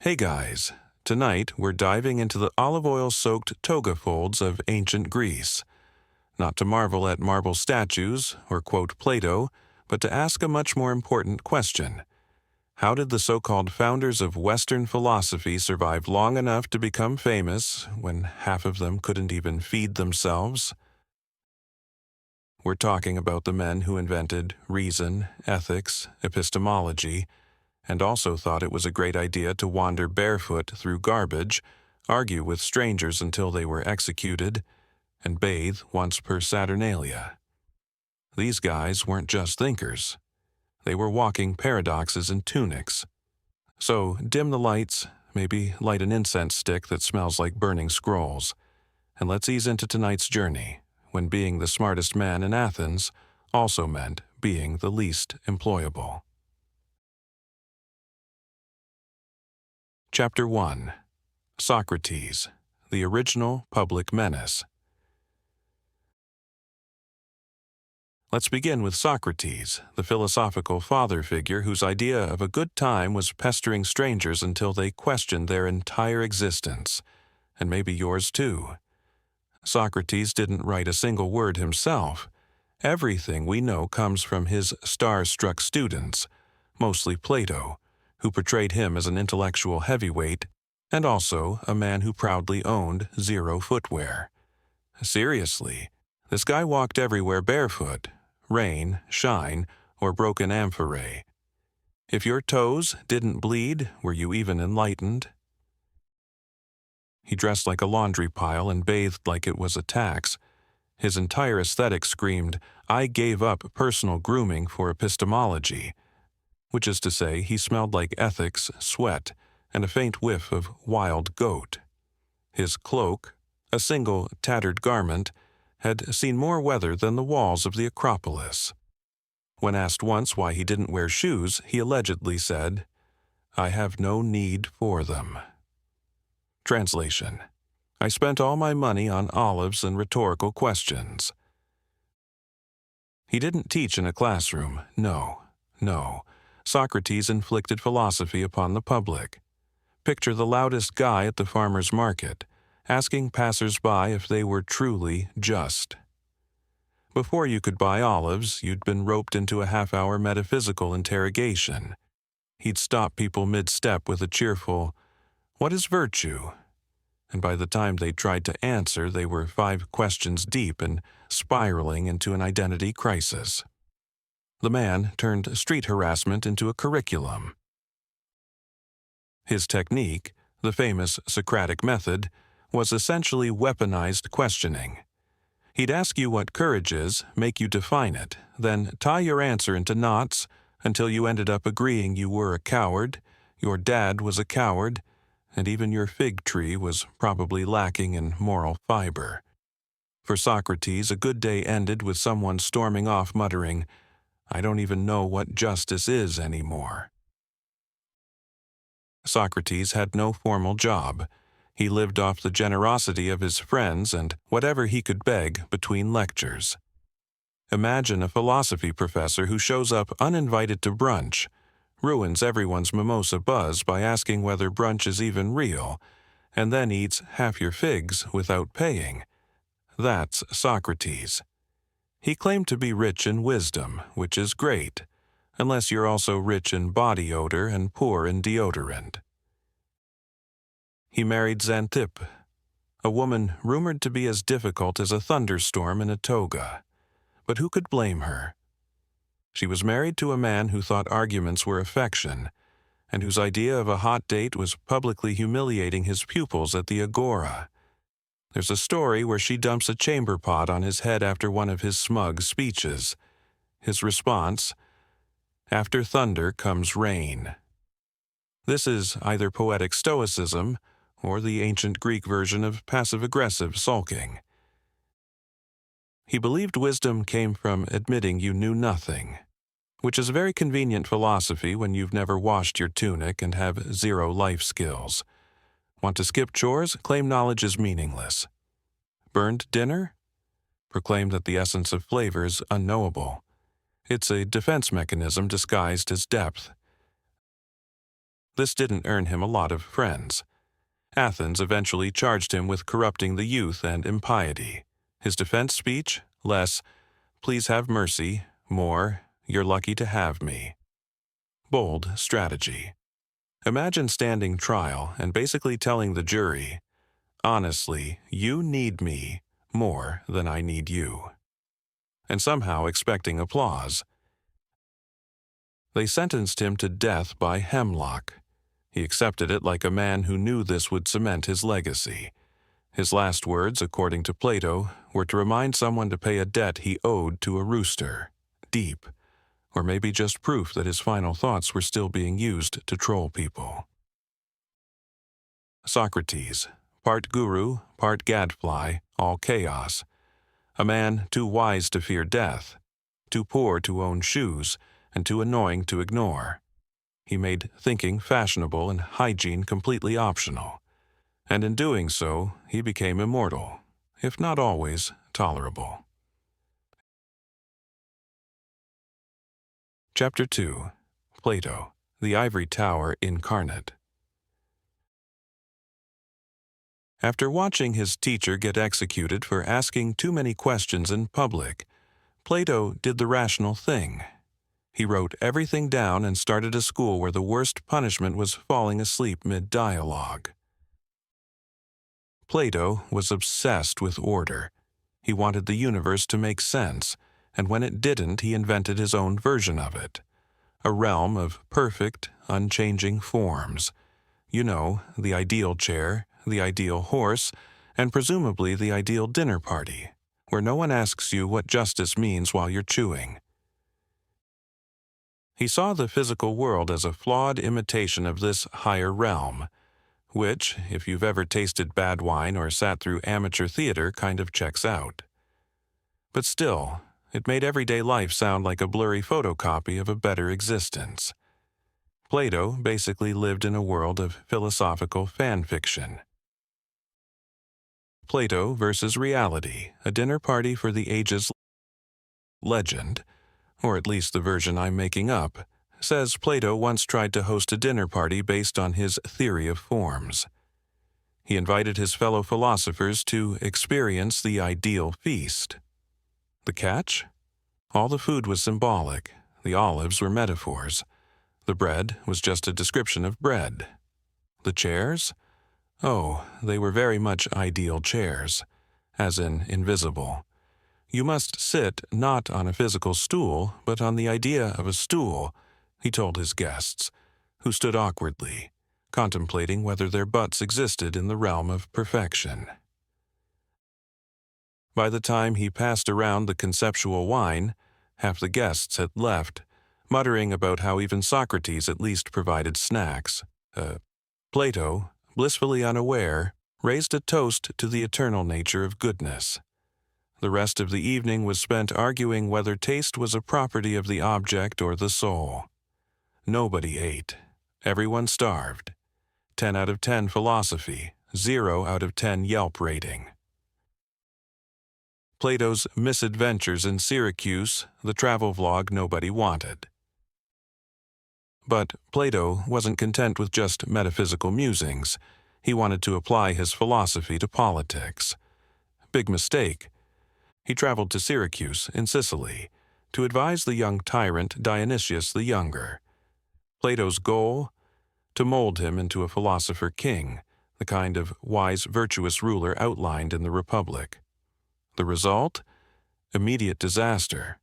Hey guys, tonight we're diving into the olive oil-soaked toga folds of ancient Greece. Not to marvel at marble statues or quote Plato, but to ask a much more important question. How did the so-called founders of Western philosophy survive long enough to become famous when half of them couldn't even feed themselves? We're talking about the men who invented reason, ethics, epistemology, and also thought it was a great idea to wander barefoot through garbage, argue with strangers until they were executed, and bathe once per Saturnalia. These guys weren't just thinkers. They were walking paradoxes in tunics. So dim the lights, maybe light an incense stick that smells like burning scrolls, and let's ease into tonight's journey, when being the smartest man in Athens also meant being the least employable. Chapter 1. Socrates, the original public menace. Let's begin with Socrates, the philosophical father figure whose idea of a good time was pestering strangers until they questioned their entire existence, and maybe yours too. Socrates didn't write a single word himself. Everything we know comes from his star-struck students, mostly Plato, who portrayed him as an intellectual heavyweight and also a man who proudly owned zero footwear. Seriously, this guy walked everywhere barefoot, rain, shine, or broken amphorae. If your toes didn't bleed, were you even enlightened? He dressed like a laundry pile and bathed like it was a tax. His entire aesthetic screamed, "I gave up personal grooming for epistemology," which is to say he smelled like ethics, sweat, and a faint whiff of wild goat. His cloak, a single tattered garment, had seen more weather than the walls of the Acropolis. When asked once why he didn't wear shoes, he allegedly said, "I have no need for them." Translation: I spent all my money on olives and rhetorical questions. He didn't teach in a classroom, no. Socrates inflicted philosophy upon the public. Picture the loudest guy at the farmer's market, asking passers-by if they were truly just. Before you could buy olives, you'd been roped into a half-hour metaphysical interrogation. He'd stop people mid-step with a cheerful, "What is virtue?" And by the time they tried to answer, they were 5 questions deep and spiraling into an identity crisis. The man turned street harassment into a curriculum. His technique, the famous Socratic method, was essentially weaponized questioning. He'd ask you what courage is, make you define it, then tie your answer into knots until you ended up agreeing you were a coward, your dad was a coward, and even your fig tree was probably lacking in moral fiber. For Socrates, a good day ended with someone storming off muttering, "I don't even know what justice is anymore." Socrates had no formal job. He lived off the generosity of his friends and whatever he could beg between lectures. Imagine a philosophy professor who shows up uninvited to brunch, ruins everyone's mimosa buzz by asking whether brunch is even real, and then eats half your figs without paying. That's Socrates. He claimed to be rich in wisdom, which is great, unless you're also rich in body odor and poor in deodorant. He married Xanthippe, a woman rumored to be as difficult as a thunderstorm in a toga. But who could blame her? She was married to a man who thought arguments were affection, and whose idea of a hot date was publicly humiliating his pupils at the agora. There's a story where she dumps a chamber pot on his head after one of his smug speeches. His response, "After thunder comes rain." This is either poetic stoicism or the ancient Greek version of passive-aggressive sulking. He believed wisdom came from admitting you knew nothing, which is a very convenient philosophy when you've never washed your tunic and have 0 life skills. Want to skip chores? Claim knowledge is meaningless. Burned dinner? Proclaim that the essence of flavor is unknowable. It's a defense mechanism disguised as depth. This didn't earn him a lot of friends. Athens eventually charged him with corrupting the youth and impiety. His defense speech? Less, "Please have mercy," more, "You're lucky to have me." Bold strategy. Imagine standing trial and basically telling the jury, "Honestly, you need me more than I need you," and somehow expecting applause. They sentenced him to death by hemlock. He accepted it like a man who knew this would cement his legacy. His last words, according to Plato, were to remind someone to pay a debt he owed to a rooster. Deep. Or maybe just proof that his final thoughts were still being used to troll people. Socrates, part guru, part gadfly, all chaos. A man too wise to fear death, too poor to own shoes, and too annoying to ignore. He made thinking fashionable and hygiene completely optional. And in doing so, he became immortal, if not always tolerable. Chapter 2. Plato, the Ivory Tower Incarnate. After watching his teacher get executed for asking too many questions in public, Plato did the rational thing. He wrote everything down and started a school where the worst punishment was falling asleep mid-dialogue. Plato was obsessed with order. He wanted the universe to make sense, and when it didn't, he invented his own version of it. A realm of perfect, unchanging forms. You know, the ideal chair, the ideal horse, and presumably the ideal dinner party, where no one asks you what justice means while you're chewing. He saw the physical world as a flawed imitation of this higher realm, which, if you've ever tasted bad wine or sat through amateur theater, kind of checks out. But still, it made everyday life sound like a blurry photocopy of a better existence. Plato basically lived in a world of philosophical fan fiction. Plato versus reality, a dinner party for the ages legend, or at least the version I'm making up, says Plato once tried to host a dinner party based on his theory of forms. He invited his fellow philosophers to experience the ideal feast. The catch? All the food was symbolic. The olives were metaphors. The bread was just a description of bread. The chairs? Oh, they were very much ideal chairs, as in invisible. You must sit not on a physical stool, but on the idea of a stool, he told his guests, who stood awkwardly, contemplating whether their butts existed in the realm of perfection. By the time he passed around the conceptual wine, half the guests had left, muttering about how even Socrates at least provided snacks. Plato, blissfully unaware, raised a toast to the eternal nature of goodness. The rest of the evening was spent arguing whether taste was a property of the object or the soul. Nobody ate. Everyone starved. 10 out of 10 philosophy, 0 out of 10 Yelp rating. Plato's misadventures in Syracuse, the travel vlog nobody wanted. But Plato wasn't content with just metaphysical musings. He wanted to apply his philosophy to politics. Big mistake. He traveled to Syracuse, in Sicily, to advise the young tyrant Dionysius the Younger. Plato's goal? To mold him into a philosopher king, the kind of wise, virtuous ruler outlined in the Republic. The result? Immediate disaster.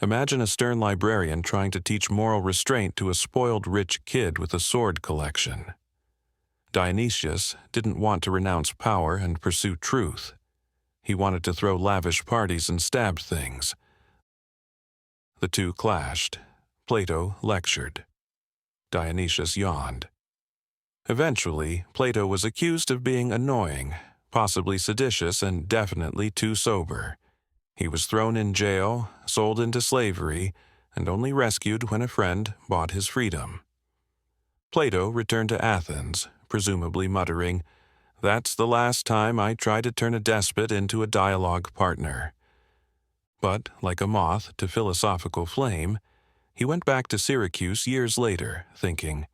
Imagine a stern librarian trying to teach moral restraint to a spoiled rich kid with a sword collection. Dionysius didn't want to renounce power and pursue truth. He wanted to throw lavish parties and stab things. The two clashed. Plato lectured. Dionysius yawned. Eventually, Plato was accused of being annoying, possibly seditious, and definitely too sober. He was thrown in jail, sold into slavery, and only rescued when a friend bought his freedom. Plato returned to Athens, presumably muttering, "That's the last time I try to turn a despot into a dialogue partner." But, like a moth to philosophical flame, he went back to Syracuse years later, thinking,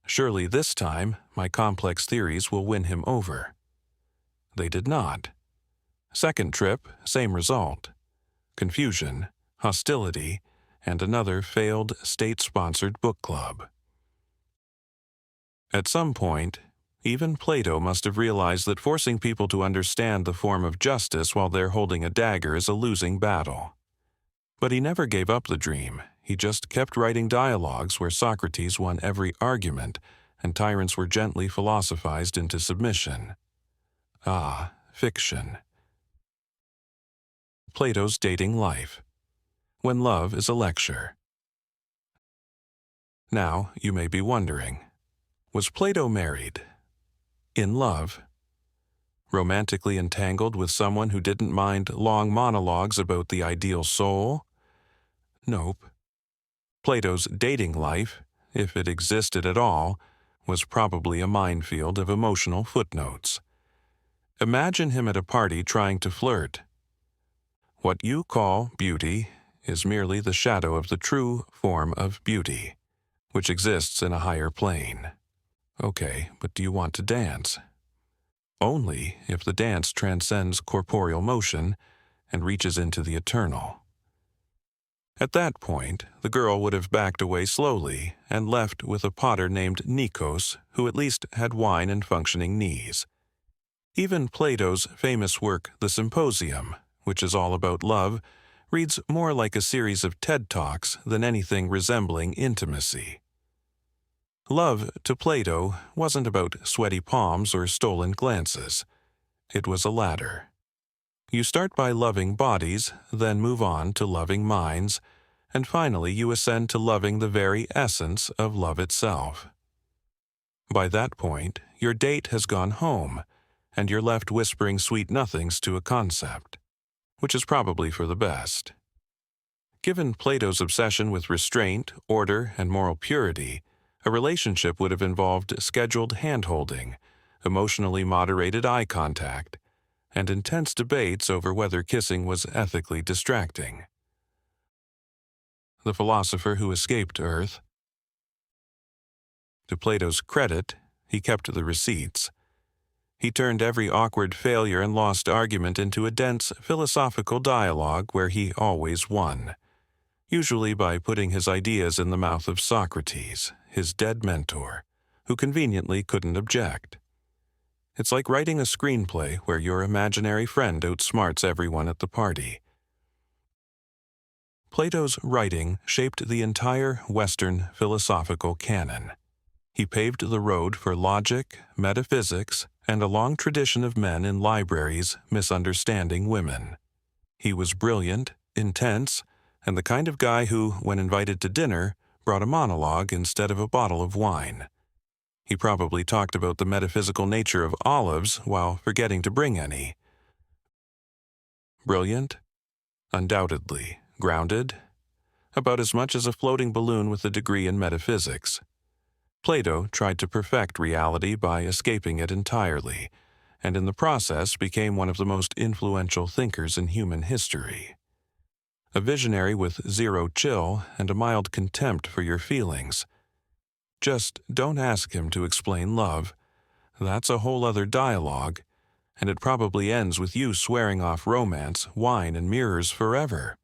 Surely this time my complex theories will win him over. They did not. Second trip, same result. Confusion, hostility, and another failed state-sponsored book club. At some point, even Plato must have realized that forcing people to understand the form of justice while they're holding a dagger is a losing battle. But he never gave up the dream. He just kept writing dialogues where Socrates won every argument and tyrants were gently philosophized into submission. Ah, fiction. Plato's dating life. When love is a lecture. Now, you may be wondering, was Plato married? In love? Romantically entangled with someone who didn't mind long monologues about the ideal soul? Nope. Plato's dating life, if it existed at all, was probably a minefield of emotional footnotes. Imagine him at a party trying to flirt. What you call beauty is merely the shadow of the true form of beauty, which exists in a higher plane. Okay, but do you want to dance? Only if the dance transcends corporeal motion and reaches into the eternal. At that point, the girl would have backed away slowly and left with a potter named Nikos, who at least had wine and functioning knees. Even Plato's famous work, The Symposium, which is all about love, reads more like a series of TED Talks than anything resembling intimacy. Love, to Plato, wasn't about sweaty palms or stolen glances. It was a ladder. You start by loving bodies, then move on to loving minds, and finally you ascend to loving the very essence of love itself. By that point, your date has gone home, and you're left whispering sweet nothings to a concept, which is probably for the best. Given Plato's obsession with restraint, order, and moral purity, a relationship would have involved scheduled hand-holding, emotionally moderated eye contact, and intense debates over whether kissing was ethically distracting. The philosopher who escaped Earth. To Plato's credit, he kept the receipts. He turned every awkward failure and lost argument into a dense philosophical dialogue where he always won, usually by putting his ideas in the mouth of Socrates, his dead mentor, who conveniently couldn't object. It's like writing a screenplay where your imaginary friend outsmarts everyone at the party. Plato's writing shaped the entire Western philosophical canon. He paved the road for logic, metaphysics, and a long tradition of men in libraries misunderstanding women. He was brilliant, intense, and the kind of guy who, when invited to dinner, brought a monologue instead of a bottle of wine. He probably talked about the metaphysical nature of olives while forgetting to bring any. Brilliant? Undoubtedly. Grounded? About as much as a floating balloon with a degree in metaphysics. Plato tried to perfect reality by escaping it entirely, and in the process became one of the most influential thinkers in human history. A visionary with zero chill and a mild contempt for your feelings. Just don't ask him to explain love. That's a whole other dialogue, and it probably ends with you swearing off romance, wine, and mirrors forever.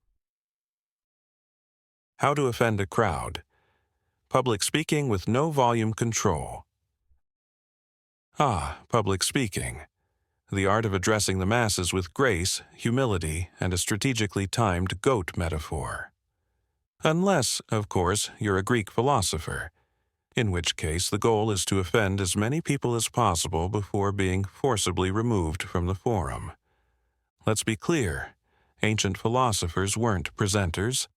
How to offend a crowd. Public speaking with no volume control. Public speaking. The art of addressing the masses with grace, humility, and a strategically timed goat metaphor. Unless, of course, you're a Greek philosopher, in which case the goal is to offend as many people as possible before being forcibly removed from the forum. Let's be clear, ancient philosophers weren't presenters.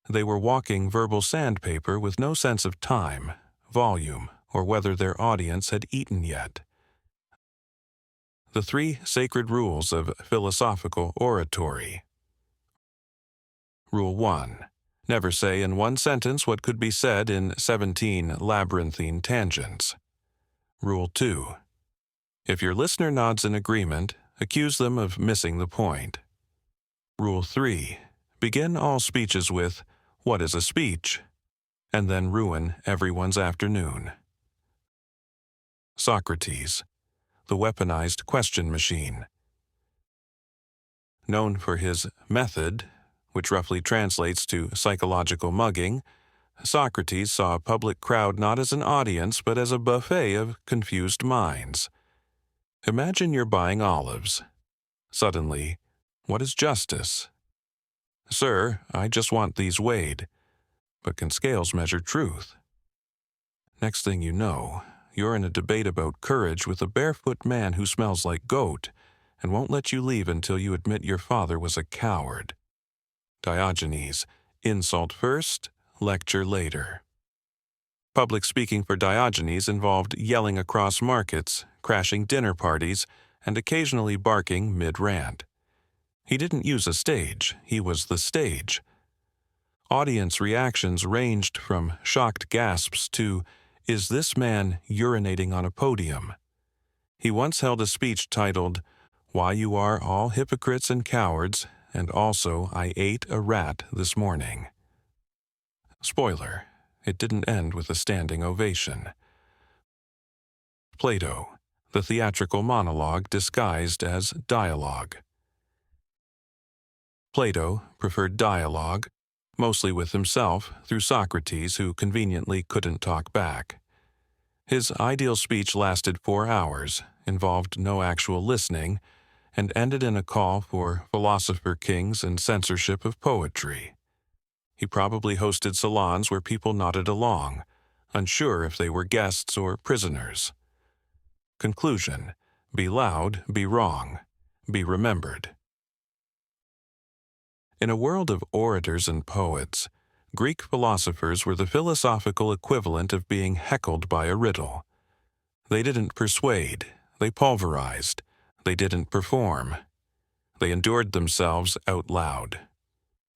They were walking verbal sandpaper with no sense of time, volume, or whether their audience had eaten yet. The 3 sacred rules of philosophical oratory. Rule 1. Never say in one sentence what could be said in 17 labyrinthine tangents. Rule 2. If your listener nods in agreement, accuse them of missing the point. Rule 3. Begin all speeches with, "What is a speech?" and then ruin everyone's afternoon. Socrates, the weaponized question machine. Known for his method, which roughly translates to psychological mugging, Socrates saw a public crowd not as an audience but as a buffet of confused minds. Imagine you're buying olives. Suddenly, what is justice? Sir, I just want these weighed. But can scales measure truth? Next thing you know, you're in a debate about courage with a barefoot man who smells like goat and won't let you leave until you admit your father was a coward. Diogenes, insult first, lecture later. Public speaking for Diogenes involved yelling across markets, crashing dinner parties, and occasionally barking mid-rant. He didn't use a stage, he was the stage. Audience reactions ranged from shocked gasps to, "Is this man urinating on a podium?" He once held a speech titled, "Why You Are All Hypocrites and Cowards, and Also I Ate a Rat This Morning." Spoiler, it didn't end with a standing ovation. Plato, the theatrical monologue disguised as dialogue. Plato preferred dialogue, mostly with himself through Socrates, who conveniently couldn't talk back. His ideal speech lasted 4 hours, involved no actual listening, and ended in a call for philosopher kings and censorship of poetry. He probably hosted salons where people nodded along, unsure if they were guests or prisoners. Conclusion: be loud, be wrong, be remembered. In a world of orators and poets, Greek philosophers were the philosophical equivalent of being heckled by a riddle. They didn't persuade, they pulverized, they didn't perform. They endured themselves out loud.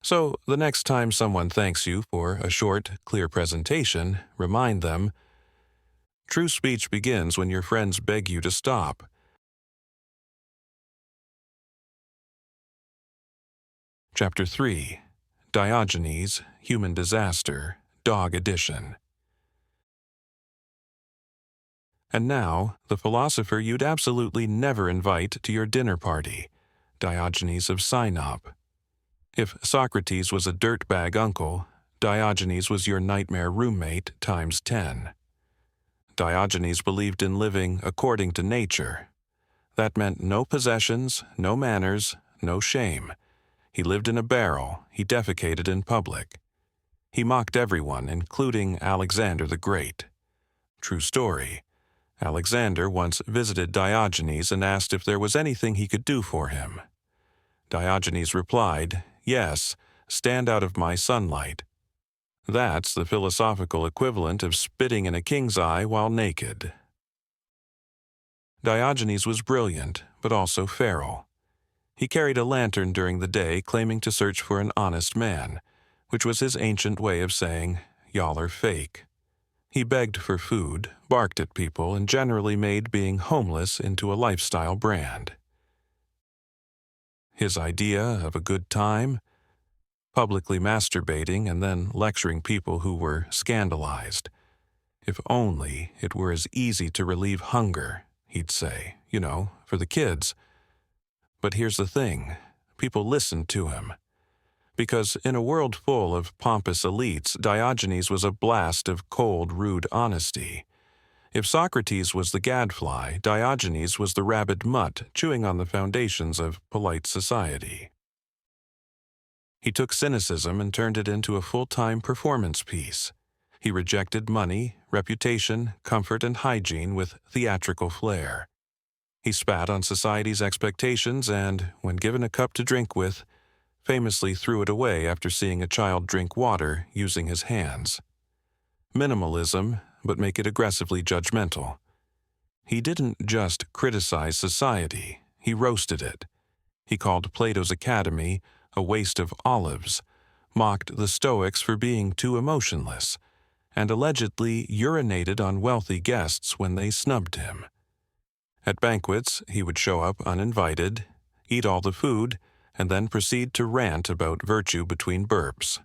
So, the next time someone thanks you for a short, clear presentation, remind them, true speech begins when your friends beg you to stop. Chapter 3. Diogenes, Human Disaster, Dog Edition. And now, the philosopher you'd absolutely never invite to your dinner party, Diogenes of Sinop. If Socrates was a dirtbag uncle, Diogenes was your nightmare roommate times 10. Diogenes believed in living according to nature. That meant no possessions, no manners, no shame. He lived in a barrel, he defecated in public. He mocked everyone, including Alexander the Great. True story. Alexander once visited Diogenes and asked if there was anything he could do for him. Diogenes replied, "Yes, stand out of my sunlight." That's the philosophical equivalent of spitting in a king's eye while naked. Diogenes was brilliant, but also feral. He carried a lantern during the day, claiming to search for an honest man, which was his ancient way of saying, "Y'all are fake." He begged for food, barked at people, and generally made being homeless into a lifestyle brand. His idea of a good time? Publicly masturbating and then lecturing people who were scandalized. If only it were as easy to relieve hunger, he'd say, for the kids. But here's the thing, people listened to him. Because in a world full of pompous elites, Diogenes was a blast of cold, rude honesty. If Socrates was the gadfly, Diogenes was the rabid mutt chewing on the foundations of polite society. He took cynicism and turned it into a full-time performance piece. He rejected money, reputation, comfort, and hygiene with theatrical flair. He spat on society's expectations and, when given a cup to drink with, famously threw it away after seeing a child drink water using his hands. Minimalism, but make it aggressively judgmental. He didn't just criticize society, he roasted it. He called Plato's Academy a waste of olives, mocked the Stoics for being too emotionless, and allegedly urinated on wealthy guests when they snubbed him. At banquets, he would show up uninvited, eat all the food, and then proceed to rant about virtue between burps.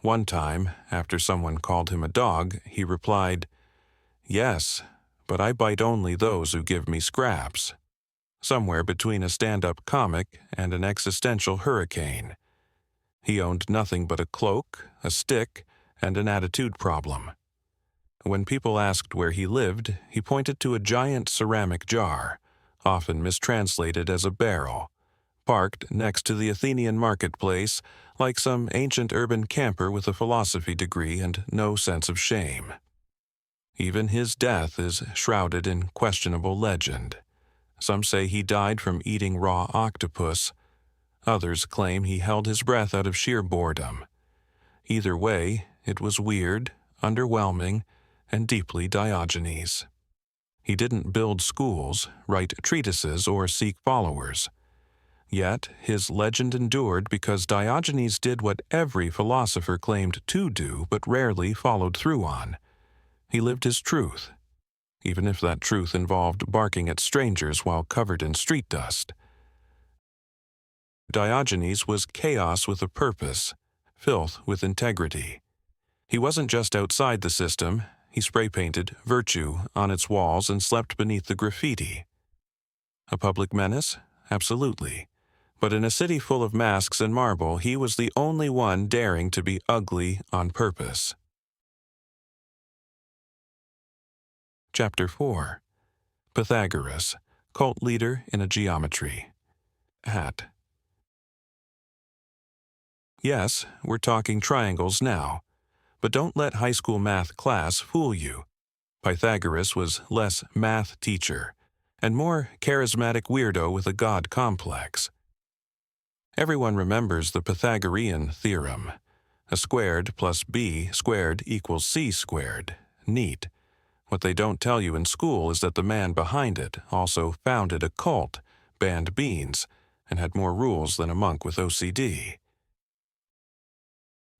One time, after someone called him a dog, he replied, "Yes, but I bite only those who give me scraps. Somewhere between a stand-up comic and an existential hurricane. He owned nothing but a cloak, a stick, and an attitude problem. When people asked where he lived, he pointed to a giant ceramic jar, often mistranslated as a barrel, parked next to the Athenian marketplace like some ancient urban camper with a philosophy degree and no sense of shame. Even his death is shrouded in questionable legend. Some say he died from eating raw octopus. Others claim he held his breath out of sheer boredom. Either way, it was weird, underwhelming, and deeply Diogenes. He didn't build schools, write treatises, or seek followers. Yet his legend endured because Diogenes did what every philosopher claimed to do but rarely followed through on. He lived his truth, even if that truth involved barking at strangers while covered in street dust. Diogenes was chaos with a purpose, filth with integrity. He wasn't just outside the system. He spray-painted virtue on its walls and slept beneath the graffiti. A public menace? Absolutely. But in a city full of masks and marble, he was the only one daring to be ugly on purpose. Chapter 4. Pythagoras, cult leader in a geometry. Hat. Yes, we're talking triangles now. But don't let high school math class fool you. Pythagoras was less math teacher and more charismatic weirdo with a god complex. Everyone remembers the Pythagorean theorem. A squared plus b squared equals c squared. Neat. What they don't tell you in school is that the man behind it also founded a cult, banned beans, and had more rules than a monk with OCD.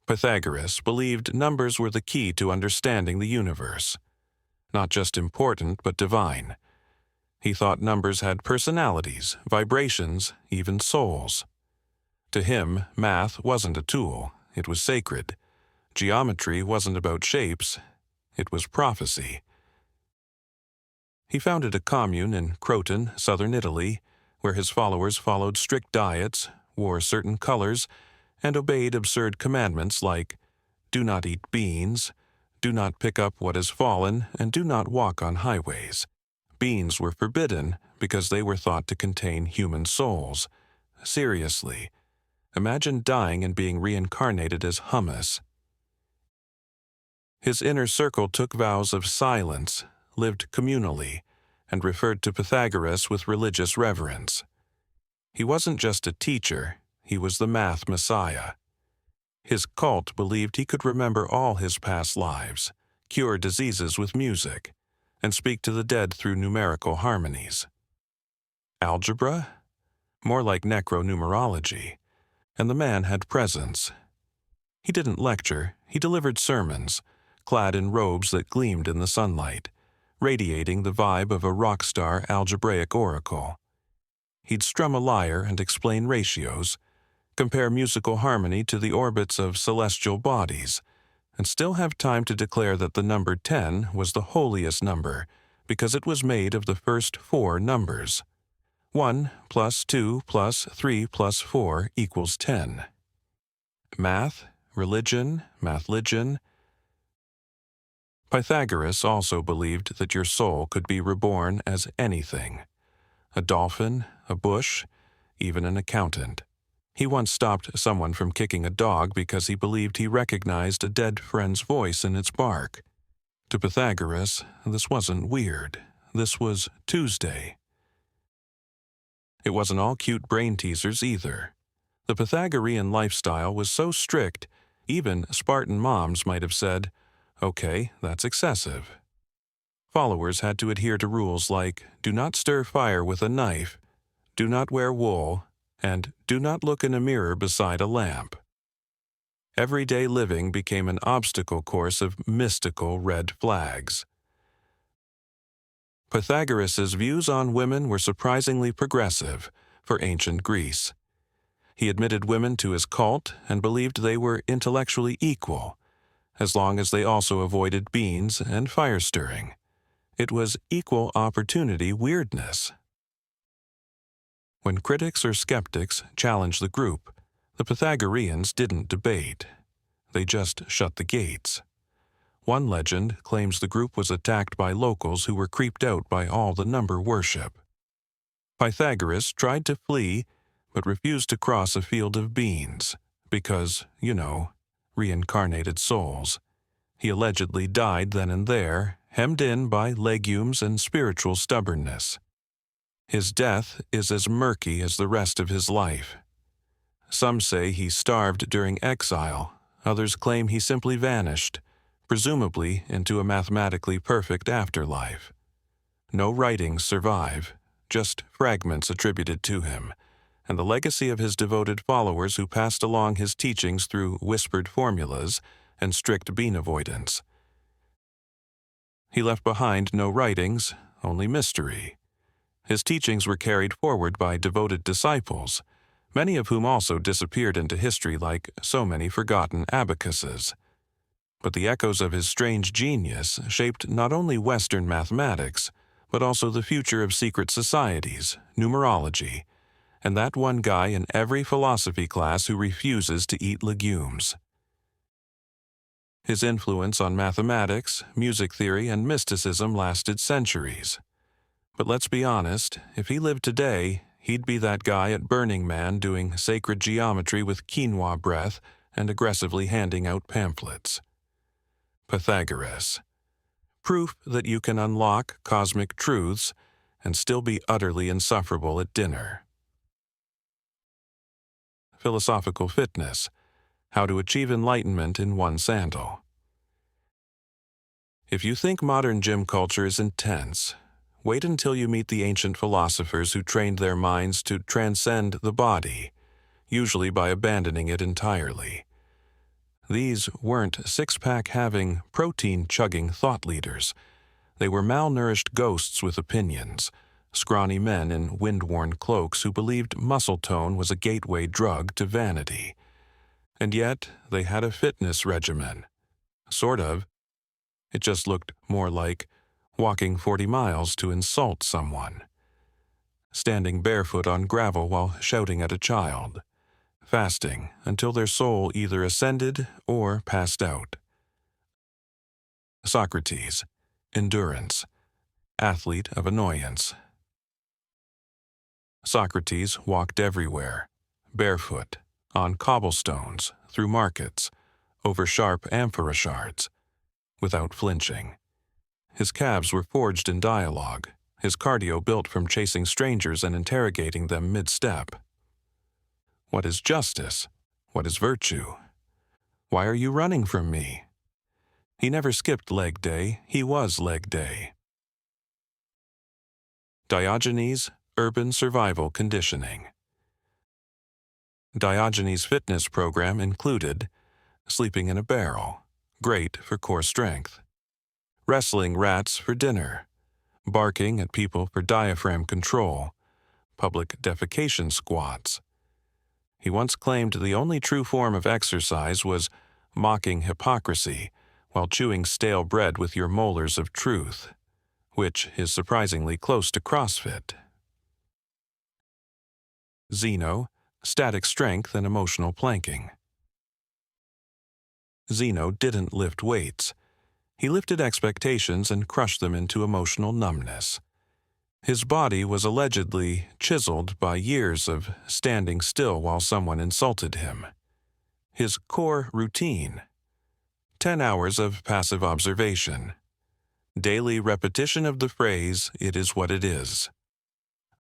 Pythagoras believed numbers were the key to understanding the universe. Not just important, but divine. He thought numbers had personalities, vibrations, even souls. To him, math wasn't a tool, it was sacred. Geometry wasn't about shapes, it was prophecy. He founded a commune in Croton, southern Italy, where his followers followed strict diets, wore certain colors, and obeyed absurd commandments like, do not eat beans, do not pick up what has fallen, and do not walk on highways. Beans were forbidden because they were thought to contain human souls. Seriously, imagine dying and being reincarnated as hummus. His inner circle took vows of silence, lived communally, and referred to Pythagoras with religious reverence. He wasn't just a teacher. He was the math messiah. His cult believed he could remember all his past lives, cure diseases with music, and speak to the dead through numerical harmonies. Algebra? More like necronumerology. And the man had presence. He didn't lecture, he delivered sermons, clad in robes that gleamed in the sunlight, radiating the vibe of a rock star algebraic oracle. He'd strum a lyre and explain ratios, compare musical harmony to the orbits of celestial bodies, and still have time to declare that the number 10 was the holiest number because it was made of the first 4 numbers. 1 plus 2 plus 3 plus 4 equals 10. Math, religion, mathligion. Pythagoras also believed that your soul could be reborn as anything. A dolphin, a bush, even an accountant. He once stopped someone from kicking a dog because he believed he recognized a dead friend's voice in its bark. To Pythagoras, this wasn't weird. This was Tuesday. It wasn't all cute brain teasers either. The Pythagorean lifestyle was so strict, even Spartan moms might have said, "Okay, that's excessive." Followers had to adhere to rules like, do not stir fire with a knife, do not wear wool, and do not look in a mirror beside a lamp. Everyday living became an obstacle course of mystical red flags. Pythagoras's views on women were surprisingly progressive for ancient Greece. He admitted women to his cult and believed they were intellectually equal, as long as they also avoided beans and fire stirring. It was equal opportunity weirdness. When critics or skeptics challenged the group, the Pythagoreans didn't debate. They just shut the gates. One legend claims the group was attacked by locals who were creeped out by all the number worship. Pythagoras tried to flee, but refused to cross a field of beans because, reincarnated souls. He allegedly died then and there, hemmed in by legumes and spiritual stubbornness. His death is as murky as the rest of his life. Some say he starved during exile, others claim he simply vanished, presumably into a mathematically perfect afterlife. No writings survive, just fragments attributed to him, and the legacy of his devoted followers who passed along his teachings through whispered formulas and strict bean avoidance. He left behind no writings, only mystery. His teachings were carried forward by devoted disciples, many of whom also disappeared into history like so many forgotten abacuses. But the echoes of his strange genius shaped not only Western mathematics, but also the future of secret societies, numerology, and that one guy in every philosophy class who refuses to eat legumes. His influence on mathematics, music theory, and mysticism lasted centuries. But let's be honest, if he lived today, he'd be that guy at Burning Man doing sacred geometry with quinoa breath and aggressively handing out pamphlets. Pythagoras. Proof that you can unlock cosmic truths and still be utterly insufferable at dinner. Philosophical fitness. How to achieve enlightenment in one sandal. If you think modern gym culture is intense, wait until you meet the ancient philosophers who trained their minds to transcend the body, usually by abandoning it entirely. These weren't six-pack-having, protein-chugging thought leaders. They were malnourished ghosts with opinions, scrawny men in wind-worn cloaks who believed muscle tone was a gateway drug to vanity. And yet, they had a fitness regimen. Sort of. It just looked more like walking 40 miles to insult someone. Standing barefoot on gravel while shouting at a child. Fasting until their soul either ascended or passed out. Socrates. Endurance. Athlete of annoyance. Socrates walked everywhere, barefoot, on cobblestones, through markets, over sharp amphora shards, without flinching. His calves were forged in dialogue, his cardio built from chasing strangers and interrogating them mid-step. What is justice? What is virtue? Why are you running from me? He never skipped leg day, he was leg day. Diogenes, urban survival conditioning. Diogenes' fitness program included sleeping in a barrel, great for core strength, wrestling rats for dinner, barking at people for diaphragm control, public defecation squats. He once claimed the only true form of exercise was mocking hypocrisy while chewing stale bread with your molars of truth, which is surprisingly close to CrossFit. Zeno, static strength and emotional planking. Zeno didn't lift weights. He lifted expectations and crushed them into emotional numbness. His body was allegedly chiseled by years of standing still while someone insulted him. His core routine: 10 hours of passive observation. Daily repetition of the phrase, "It is what it is."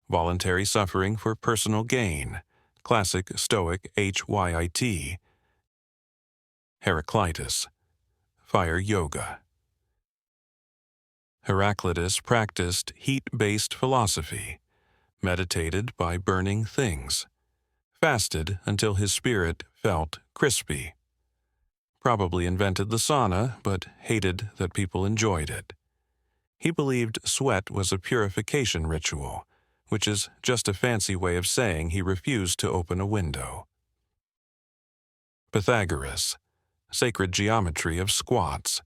Voluntary suffering for personal gain. Classic Stoic HYIT. Heraclitus. Fire yoga. Heraclitus practiced heat-based philosophy, meditated by burning things, fasted until his spirit felt crispy. Probably invented the sauna, but hated that people enjoyed it. He believed sweat was a purification ritual, which is just a fancy way of saying he refused to open a window. Pythagoras, sacred geometry of squats.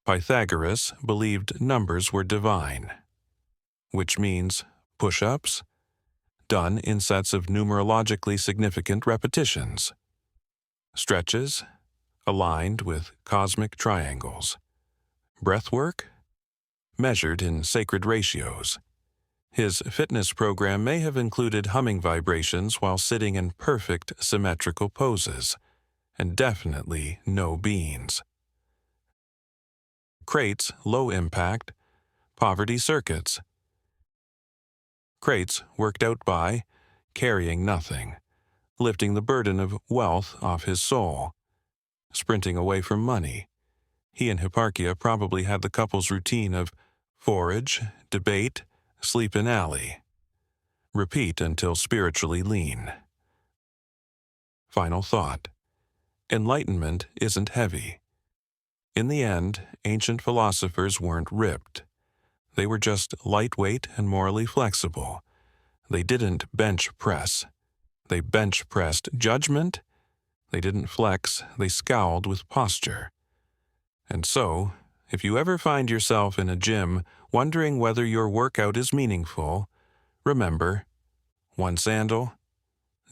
Pythagoras believed numbers were divine, which means push-ups done in sets of numerologically significant repetitions, stretches aligned with cosmic triangles, breath work measured in sacred ratios. His fitness program may have included humming vibrations while sitting in perfect symmetrical poses, and definitely no beans. Crates low-impact poverty circuits. Crates worked out by carrying nothing, lifting the burden of wealth off his soul, sprinting away from money. He and Hipparchia probably had the couple's routine of forage, debate, sleep in alley. Repeat until spiritually lean. Final thought. Enlightenment isn't heavy. In the end, ancient philosophers weren't ripped. They were just lightweight and morally flexible. They didn't bench press. They bench pressed judgment. They didn't flex, they scowled with posture. And so, if you ever find yourself in a gym wondering whether your workout is meaningful, remember, 1 sandal,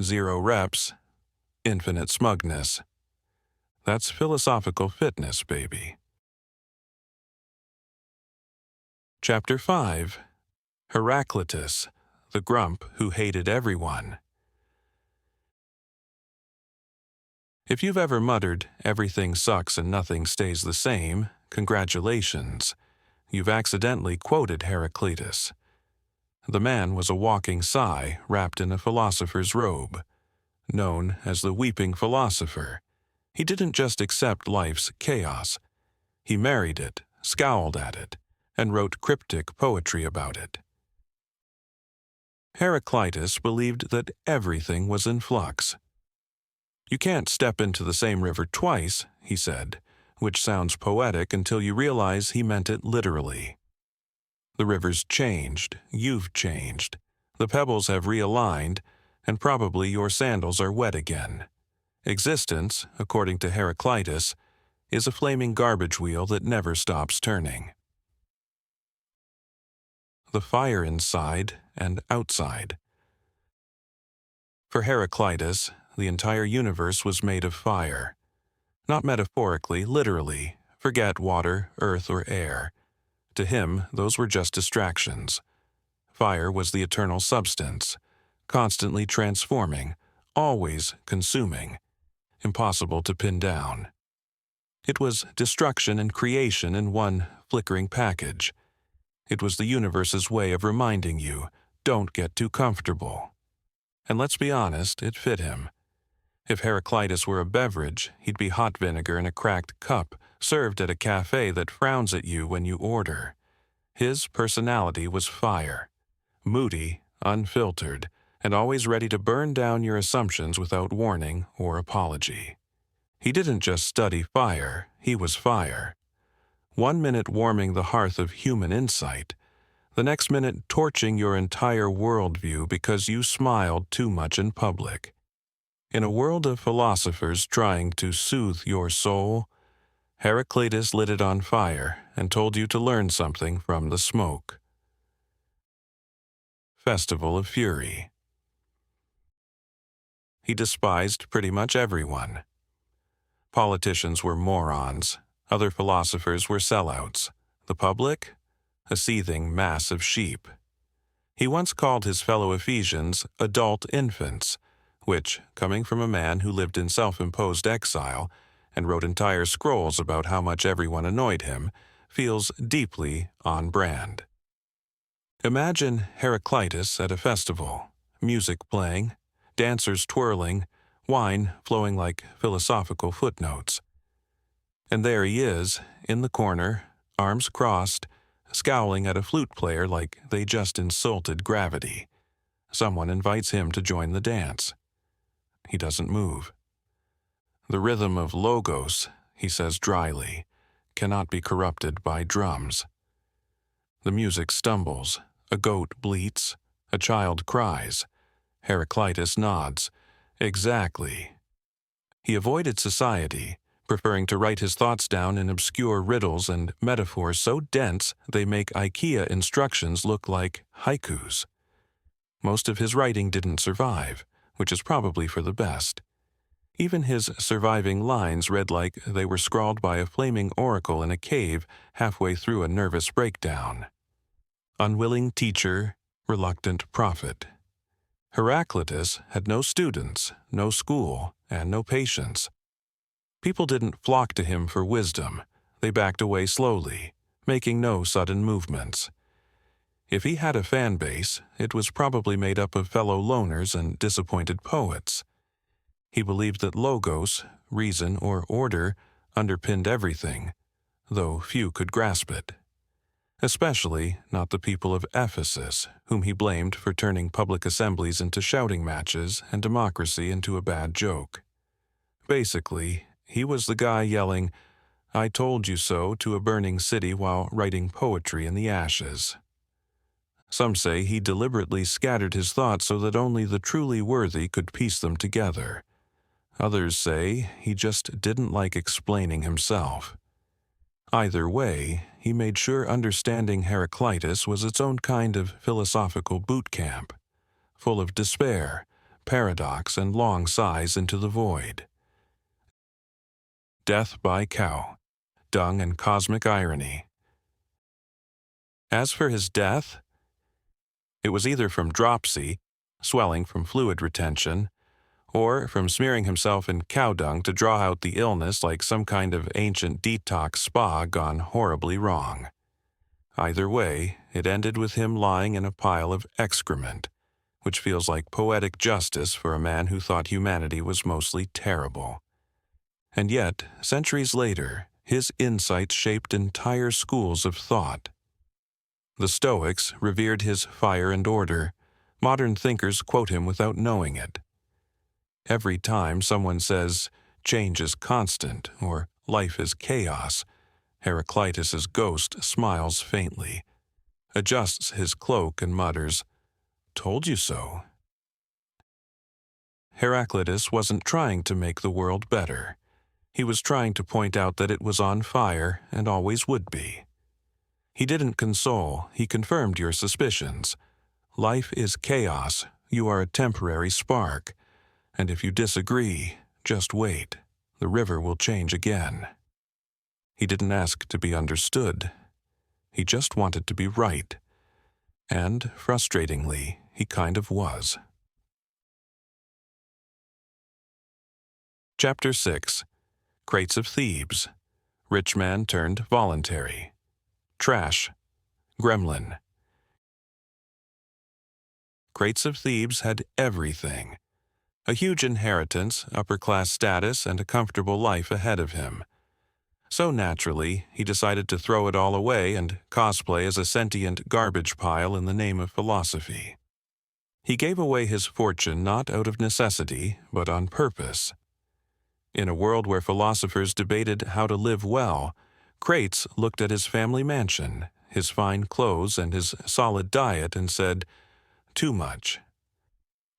0 reps, infinite smugness. That's philosophical fitness, baby. Chapter 5. Heraclitus, the grump who hated everyone. If you've ever muttered, "Everything sucks and nothing stays the same," congratulations. You've accidentally quoted Heraclitus. The man was a walking sigh wrapped in a philosopher's robe. Known as the weeping philosopher, he didn't just accept life's chaos. He married it, scowled at it, and wrote cryptic poetry about it. Heraclitus believed that everything was in flux. You can't step into the same river twice, he said, which sounds poetic until you realize he meant it literally. The river's changed, you've changed, the pebbles have realigned, and probably your sandals are wet again. Existence, according to Heraclitus, is a flaming garbage wheel that never stops turning. The fire inside and outside. For Heraclitus, the entire universe was made of fire. Not metaphorically, literally. Forget water, earth, or air. To him, those were just distractions. Fire was the eternal substance, constantly transforming, always consuming, impossible to pin down. It was destruction and creation in one flickering package. It was the universe's way of reminding you, don't get too comfortable. And let's be honest, it fit him. If Heraclitus were a beverage, he'd be hot vinegar in a cracked cup, served at a cafe that frowns at you when you order. His personality was fire. Moody, unfiltered, and always ready to burn down your assumptions without warning or apology. He didn't just study fire, he was fire. 1 minute warming the hearth of human insight, the next minute torching your entire worldview because you smiled too much in public. In a world of philosophers trying to soothe your soul, Heraclitus lit it on fire and told you to learn something from the smoke. Festival of Fury. He despised pretty much everyone. Politicians were morons. Other philosophers were sellouts. The public? A seething mass of sheep. He once called his fellow Ephesians adult infants, which, coming from a man who lived in self-imposed exile and wrote entire scrolls about how much everyone annoyed him, feels deeply on brand. Imagine Heraclitus at a festival, music playing, dancers twirling, wine flowing like philosophical footnotes. And there he is, in the corner, arms crossed, scowling at a flute player like they just insulted gravity. Someone invites him to join the dance. He doesn't move. The rhythm of logos, he says dryly, cannot be corrupted by drums. The music stumbles, a goat bleats, a child cries. Heraclitus nods. Exactly. He avoided society, preferring to write his thoughts down in obscure riddles and metaphors so dense they make IKEA instructions look like haikus. Most of his writing didn't survive, which is probably for the best. Even his surviving lines read like they were scrawled by a flaming oracle in a cave halfway through a nervous breakdown. Unwilling teacher, reluctant prophet. Heraclitus had no students, no school, and no patience. People didn't flock to him for wisdom. They backed away slowly, making no sudden movements. If he had a fan base, it was probably made up of fellow loners and disappointed poets. He believed that logos, reason, or order underpinned everything, though few could grasp it. Especially not the people of Ephesus, whom he blamed for turning public assemblies into shouting matches and democracy into a bad joke. Basically, he was the guy yelling, "I told you so," to a burning city while writing poetry in the ashes. Some say he deliberately scattered his thoughts so that only the truly worthy could piece them together. Others say he just didn't like explaining himself. Either way, he made sure understanding Heraclitus was its own kind of philosophical boot camp, full of despair, paradox, and long sighs into the void. Death by cow, dung and cosmic irony. As for his death, it was either from dropsy, swelling from fluid retention, or from smearing himself in cow dung to draw out the illness like some kind of ancient detox spa gone horribly wrong. Either way, it ended with him lying in a pile of excrement, which feels like poetic justice for a man who thought humanity was mostly terrible. And yet, centuries later, his insights shaped entire schools of thought. The Stoics revered his fire and order. Modern thinkers quote him without knowing it. Every time someone says, "Change is constant," or "Life is chaos," Heraclitus's ghost smiles faintly, adjusts his cloak and mutters, "Told you so." Heraclitus wasn't trying to make the world better. He was trying to point out that it was on fire and always would be. He didn't console, he confirmed your suspicions. Life is chaos, you are a temporary spark. And if you disagree, just wait. The river will change again. He didn't ask to be understood. He just wanted to be right. And, frustratingly, he kind of was. Chapter 6. Crates of Thebes. Rich man turned voluntary. Trash. Gremlin. Crates of Thebes had everything. A huge inheritance, upper-class status, and a comfortable life ahead of him. So naturally, he decided to throw it all away and cosplay as a sentient garbage pile in the name of philosophy. He gave away his fortune not out of necessity, but on purpose. In a world where philosophers debated how to live well, Crates looked at his family mansion, his fine clothes, and his solid diet and said, "Too much."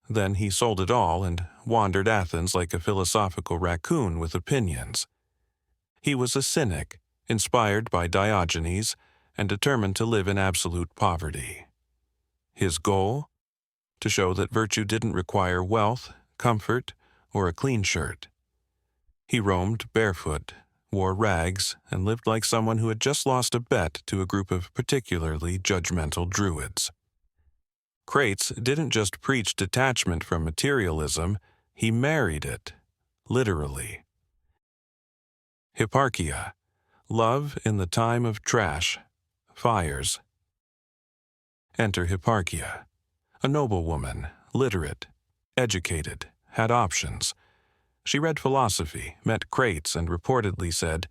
Then he sold it all and wandered Athens like a philosophical raccoon with opinions. He was a cynic, inspired by Diogenes, and determined to live in absolute poverty. His goal? To show that virtue didn't require wealth, comfort, or a clean shirt. He roamed barefoot, wore rags, and lived like someone who had just lost a bet to a group of particularly judgmental druids. Crates didn't just preach detachment from materialism, he married it, literally. Hipparchia, love in the time of trash, fires. Enter Hipparchia, a noblewoman, literate, educated, had options. She read philosophy, met Crates, and reportedly said,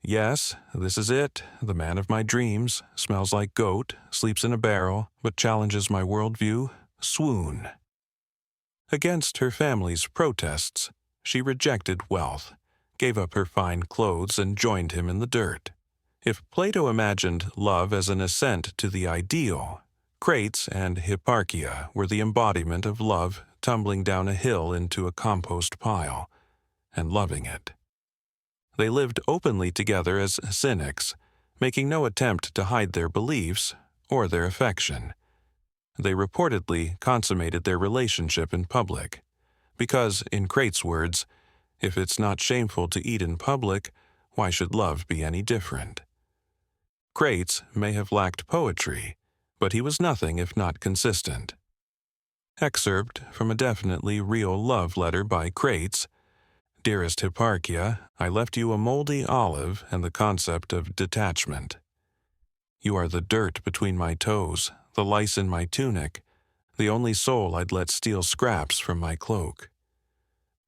"Yes, this is it, the man of my dreams, smells like goat, sleeps in a barrel, but challenges my worldview, swoon." Against her family's protests, she rejected wealth, gave up her fine clothes, and joined him in the dirt. If Plato imagined love as an ascent to the ideal, Crates and Hipparchia were the embodiment of love tumbling down a hill into a compost pile, and loving it. They lived openly together as cynics, making no attempt to hide their beliefs or their affection. They reportedly consummated their relationship in public, because, in Crate's words, if it's not shameful to eat in public, why should love be any different? Crates may have lacked poetry, but he was nothing if not consistent. Excerpt from a definitely real love letter by Crates. Dearest Hipparchia, I left you a moldy olive and the concept of detachment. You are the dirt between my toes, the lice in my tunic, the only soul I'd let steal scraps from my cloak.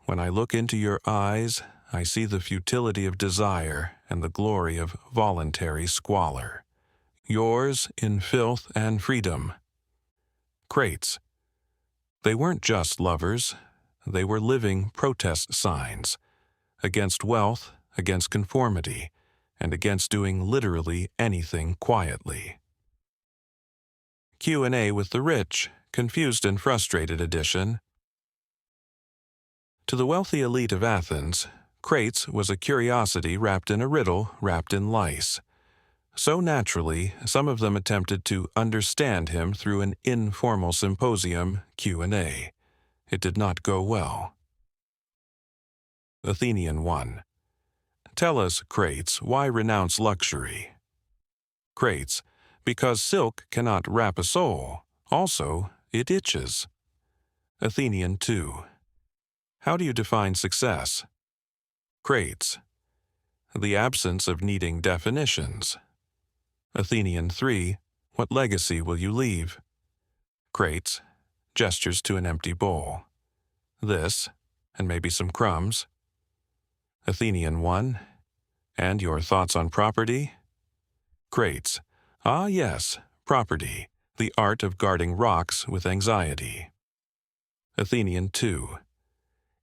When I look into your eyes, I see the futility of desire and the glory of voluntary squalor. Yours in filth and freedom. Crates. They weren't just lovers. They were living protest signs against wealth, against conformity, and against doing literally anything quietly. Q&A with the Rich, Confused and Frustrated edition. To the wealthy elite of Athens, Crates was a curiosity wrapped in a riddle wrapped in lice. So naturally, some of them attempted to understand him through an informal symposium Q&A. It did not go well. Athenian 1. Tell us, Crates, why renounce luxury? Crates, because silk cannot wrap a soul. Also, it itches. Athenian 2. How do you define success? Crates, the absence of needing definitions. Athenian 3. What legacy will you leave? Crates, gestures to an empty bowl. This, and maybe some crumbs. Athenian 1. And your thoughts on property? Crates, ah yes, property, the art of guarding rocks with anxiety. Athenian 2.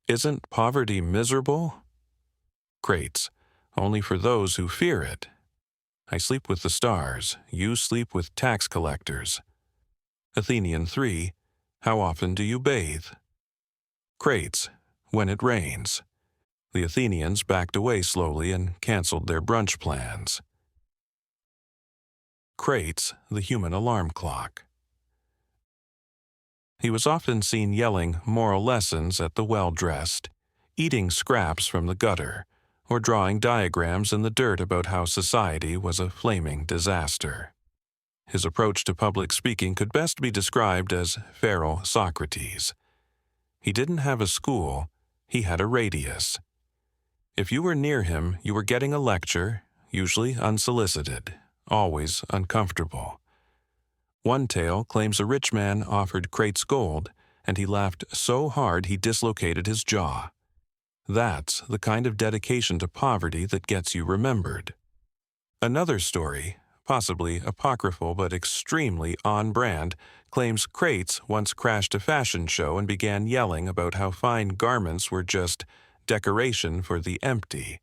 Isn't poverty miserable? Crates, only for those who fear it. I sleep with the stars, you sleep with tax collectors. Athenian 3. How often do you bathe? Crates, when it rains. The Athenians backed away slowly and canceled their brunch plans. Crates, the human alarm clock. He was often seen yelling moral lessons at the well-dressed, eating scraps from the gutter, or drawing diagrams in the dirt about how society was a flaming disaster. His approach to public speaking could best be described as feral Socrates. He didn't have a school, he had a radius. If you were near him, you were getting a lecture, usually unsolicited, always uncomfortable. One tale claims a rich man offered Crates gold, and he laughed so hard he dislocated his jaw. That's the kind of dedication to poverty that gets you remembered. Another story, possibly apocryphal but extremely on-brand, claims Crates once crashed a fashion show and began yelling about how fine garments were just decoration for the empty.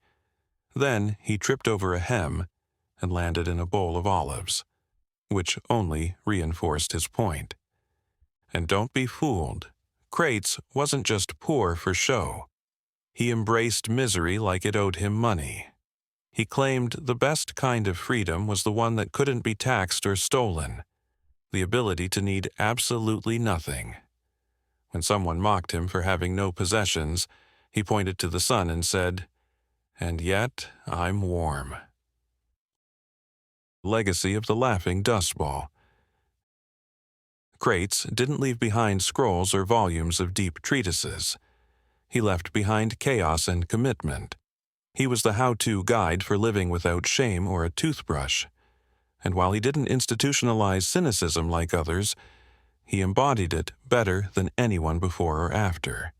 Then he tripped over a hem and landed in a bowl of olives, which only reinforced his point. And don't be fooled. Crates wasn't just poor for show. He embraced misery like it owed him money. He claimed the best kind of freedom was the one that couldn't be taxed or stolen, the ability to need absolutely nothing. When someone mocked him for having no possessions, he pointed to the sun and said, "And yet I'm warm." Legacy of the Laughing Dustball. Crates didn't leave behind scrolls or volumes of deep treatises. He left behind chaos and commitment. He was the how-to guide for living without shame or a toothbrush. And while he didn't institutionalize cynicism like others, he embodied it better than anyone before or after.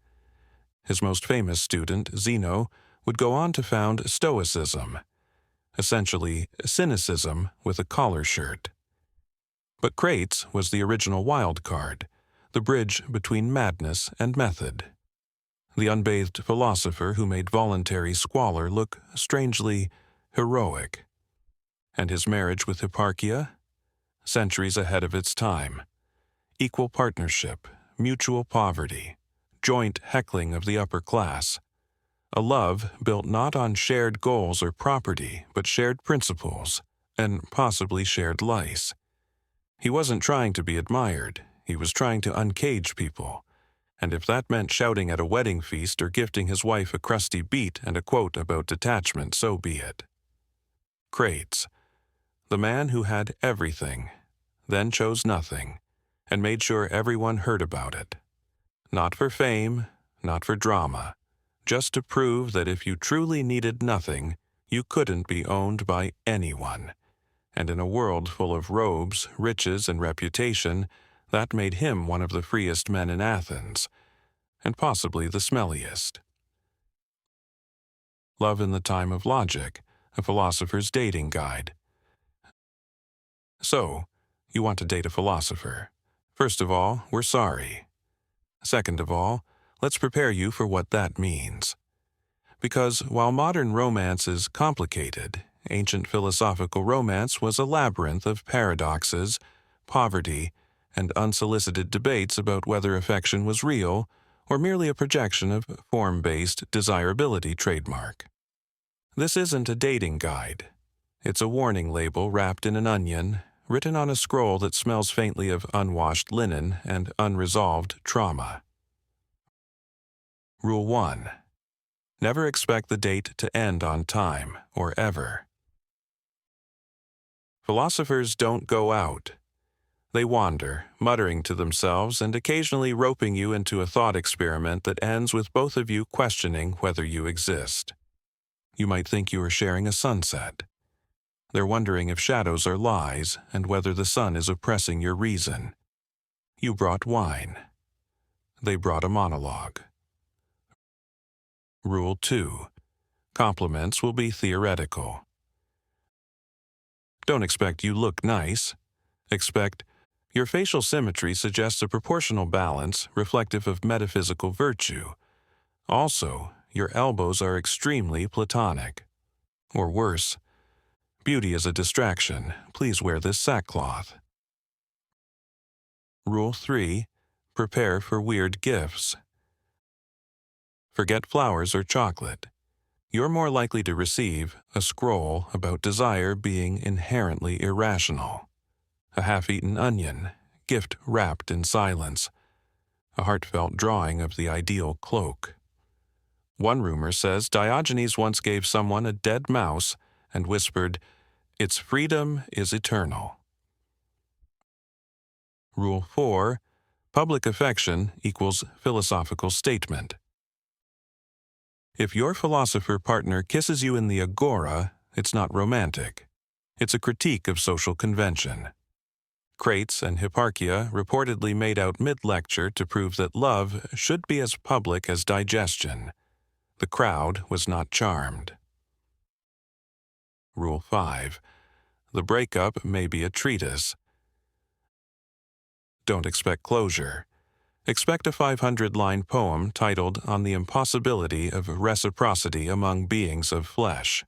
His most famous student, Zeno, would go on to found Stoicism, essentially cynicism with a collar shirt. But Crates was the original wild card, the bridge between madness and method. The unbathed philosopher who made voluntary squalor look strangely heroic. And his marriage with Hipparchia? Centuries ahead of its time. Equal partnership, mutual poverty, joint heckling of the upper class. A love built not on shared goals or property, but shared principles, and possibly shared lice. He wasn't trying to be admired, he was trying to uncage people. And if that meant shouting at a wedding feast or gifting his wife a crusty beat and a quote about detachment, so be it. Crates, the man who had everything, then chose nothing, and made sure everyone heard about it. Not for fame, not for drama, just to prove that if you truly needed nothing, you couldn't be owned by anyone. And in a world full of robes, riches, and reputation, that made him one of the freest men in Athens, and possibly the smelliest. Love in the Time of Logic, a philosopher's dating guide. So, you want to date a philosopher. First of all, we're sorry. Second of all, let's prepare you for what that means. Because while modern romance is complicated, ancient philosophical romance was a labyrinth of paradoxes, poverty, and unsolicited debates about whether affection was real or merely a projection of form-based desirability trademark. This isn't a dating guide. It's a warning label wrapped in an onion, written on a scroll that smells faintly of unwashed linen and unresolved trauma. Rule 1. Never expect the date to end on time, or ever. Philosophers don't go out. They wander, muttering to themselves and occasionally roping you into a thought experiment that ends with both of you questioning whether you exist. You might think you are sharing a sunset. They're wondering if shadows are lies and whether the sun is oppressing your reason. You brought wine. They brought a monologue. Rule 2. Compliments will be theoretical. Don't expect you look nice. Expect your facial symmetry suggests a proportional balance reflective of metaphysical virtue. Also, your elbows are extremely platonic. Or worse, beauty is a distraction. Please wear this sackcloth. Rule 3. Prepare for weird gifts. Forget flowers or chocolate. You're more likely to receive a scroll about desire being inherently irrational. A half-eaten onion, gift wrapped in silence. A heartfelt drawing of the ideal cloak. One rumor says Diogenes once gave someone a dead mouse and whispered, "Its freedom is eternal." Rule 4. Public affection equals philosophical statement. If your philosopher partner kisses you in the agora, it's not romantic. It's a critique of social convention. Crates and Hipparchia reportedly made out mid-lecture to prove that love should be as public as digestion. The crowd was not charmed. Rule 5. The breakup may be a treatise. Don't expect closure. Expect a 500-line poem titled On the Impossibility of Reciprocity Among Beings of Flesh.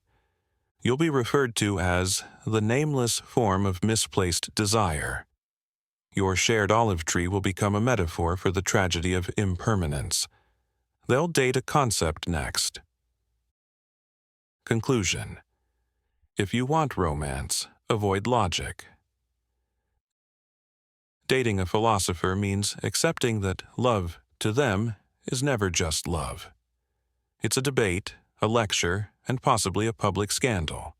You'll be referred to as the nameless form of misplaced desire. Your shared olive tree will become a metaphor for the tragedy of impermanence. They'll date a concept next. Conclusion. If you want romance, avoid logic. Dating a philosopher means accepting that love, to them, is never just love. It's a debate, a lecture, and possibly a public scandal.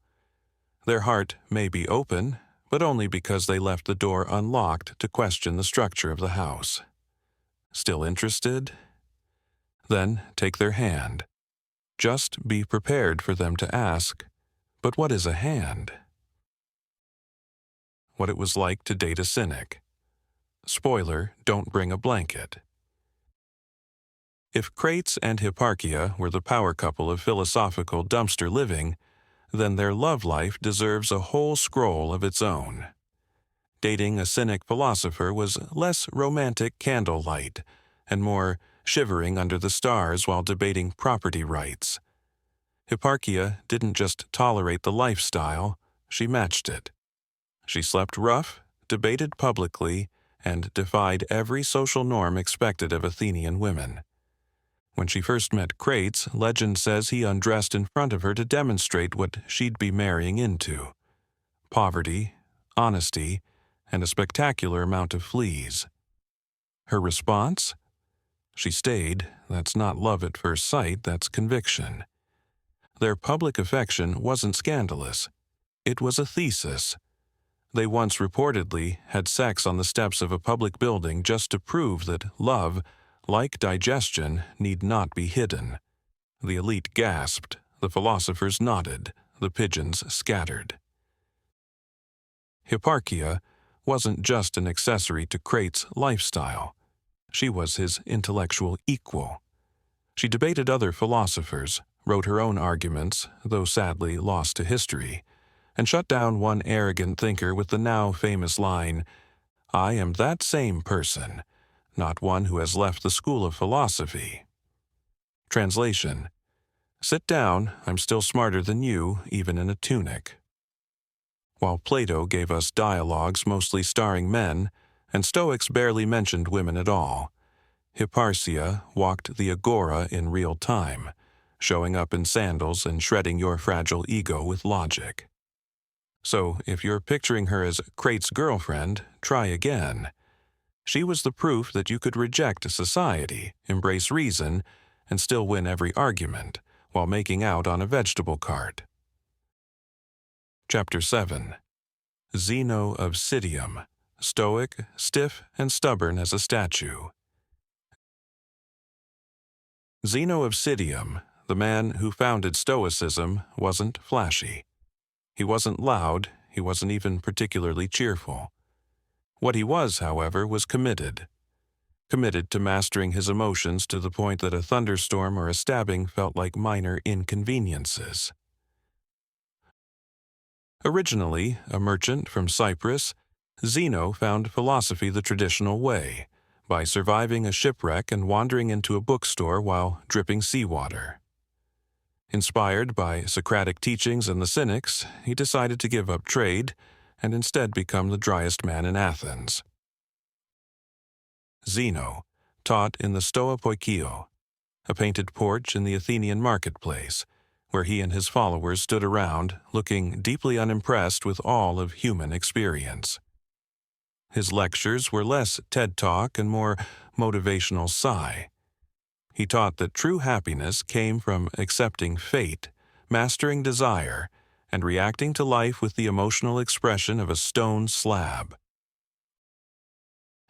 Their heart may be open, but only because they left the door unlocked to question the structure of the house. Still interested? Then take their hand. Just be prepared for them to ask, "But what is a hand?" What it was like to date a cynic. Spoiler, don't bring a blanket. If Crates and Hipparchia were the power couple of philosophical dumpster living, then their love life deserves a whole scroll of its own. Dating a cynic philosopher was less romantic candlelight and more shivering under the stars while debating property rights. Hipparchia didn't just tolerate the lifestyle, she matched it. She slept rough, debated publicly, and defied every social norm expected of Athenian women. When she first met Crates, legend says he undressed in front of her to demonstrate what she'd be marrying into: poverty, honesty, and a spectacular amount of fleas. Her response? She stayed. That's not love at first sight, that's conviction. Their public affection wasn't scandalous. It was a thesis. They once reportedly had sex on the steps of a public building just to prove that love, like digestion, need not be hidden. The elite gasped, the philosophers nodded, the pigeons scattered. Hipparchia wasn't just an accessory to Crates' lifestyle. She was his intellectual equal. She debated other philosophers, wrote her own arguments, though sadly lost to history, and shut down one arrogant thinker with the now famous line, "I am that same person, not one who has left the school of philosophy." Translation: Sit down, I'm still smarter than you, even in a tunic. While Plato gave us dialogues mostly starring men, and Stoics barely mentioned women at all, Hipparchia walked the agora in real time, showing up in sandals and shredding your fragile ego with logic. So, if you're picturing her as Crates' girlfriend, try again. She was the proof that you could reject society, embrace reason, and still win every argument, while making out on a vegetable cart. Chapter 7. Zeno of Citium, stoic, stiff, and stubborn as a statue. Zeno of Citium, the man who founded Stoicism, wasn't flashy. He wasn't loud, he wasn't even particularly cheerful. What he was, however, was committed. Committed to mastering his emotions to the point that a thunderstorm or a stabbing felt like minor inconveniences. Originally a merchant from Cyprus, Zeno found philosophy the traditional way, by surviving a shipwreck and wandering into a bookstore while dripping seawater. Inspired by Socratic teachings and the Cynics, he decided to give up trade and instead become the driest man in Athens. Zeno taught in the Stoa Poikio, a painted porch in the Athenian marketplace, where he and his followers stood around, looking deeply unimpressed with all of human experience. His lectures were less TED Talk and more motivational sigh. He taught that true happiness came from accepting fate, mastering desire, and reacting to life with the emotional expression of a stone slab.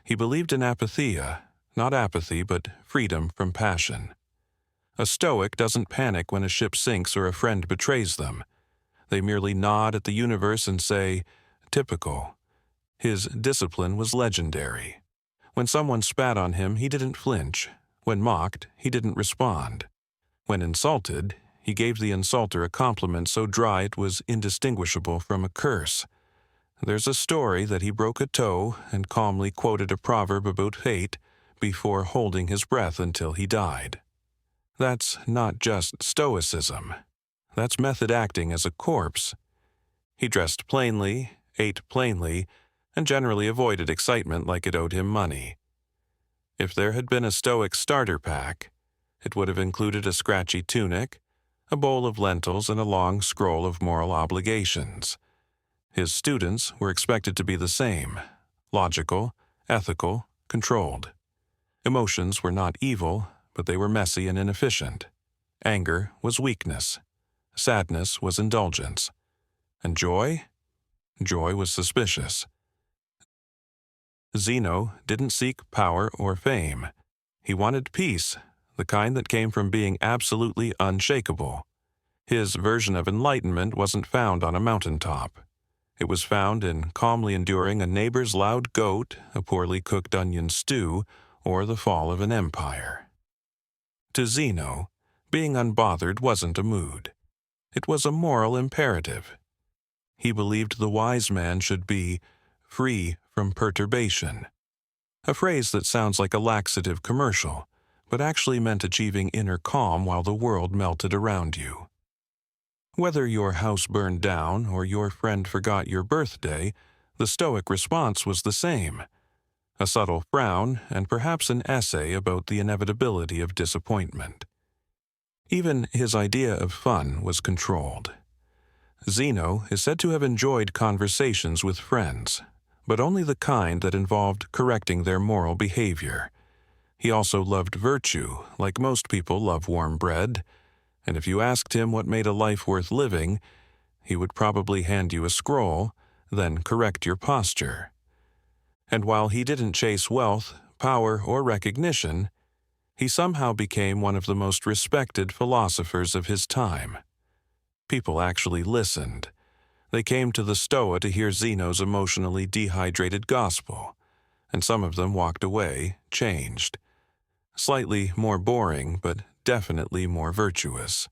He believed in apatheia, not apathy, but freedom from passion. A Stoic doesn't panic when a ship sinks or a friend betrays them. They merely nod at the universe and say, "Typical." His discipline was legendary. When someone spat on him, he didn't flinch. When mocked, he didn't respond. When insulted, he gave the insulter a compliment so dry it was indistinguishable from a curse. There's a story that he broke a toe and calmly quoted a proverb about fate before holding his breath until he died. That's not just stoicism. That's method acting as a corpse. He dressed plainly, ate plainly, and generally avoided excitement like it owed him money. If there had been a Stoic starter pack, it would have included a scratchy tunic, a bowl of lentils, and a long scroll of moral obligations. His students were expected to be the same: logical, ethical, controlled. Emotions were not evil, but they were messy and inefficient. Anger was weakness. Sadness was indulgence. And joy? Joy was suspicious. Zeno didn't seek power or fame. He wanted peace, the kind that came from being absolutely unshakable. His version of enlightenment wasn't found on a mountaintop. It was found in calmly enduring a neighbor's loud goat, a poorly cooked onion stew, or the fall of an empire. To Zeno, being unbothered wasn't a mood. It was a moral imperative. He believed the wise man should be free from perturbation, a phrase that sounds like a laxative commercial, but actually meant achieving inner calm while the world melted around you. Whether your house burned down or your friend forgot your birthday, the Stoic response was the same. a subtle frown, and perhaps an essay about the inevitability of disappointment. Even his idea of fun was controlled. Zeno is said to have enjoyed conversations with friends, but only the kind that involved correcting their moral behavior. He also loved virtue, like most people love warm bread, and if you asked him what made a life worth living, he would probably hand you a scroll, then correct your posture. And while he didn't chase wealth, power, or recognition, he somehow became one of the most respected philosophers of his time. People actually listened. They came to the Stoa to hear Zeno's emotionally dehydrated gospel, and some of them walked away, changed. Slightly more boring, but definitely more virtuous.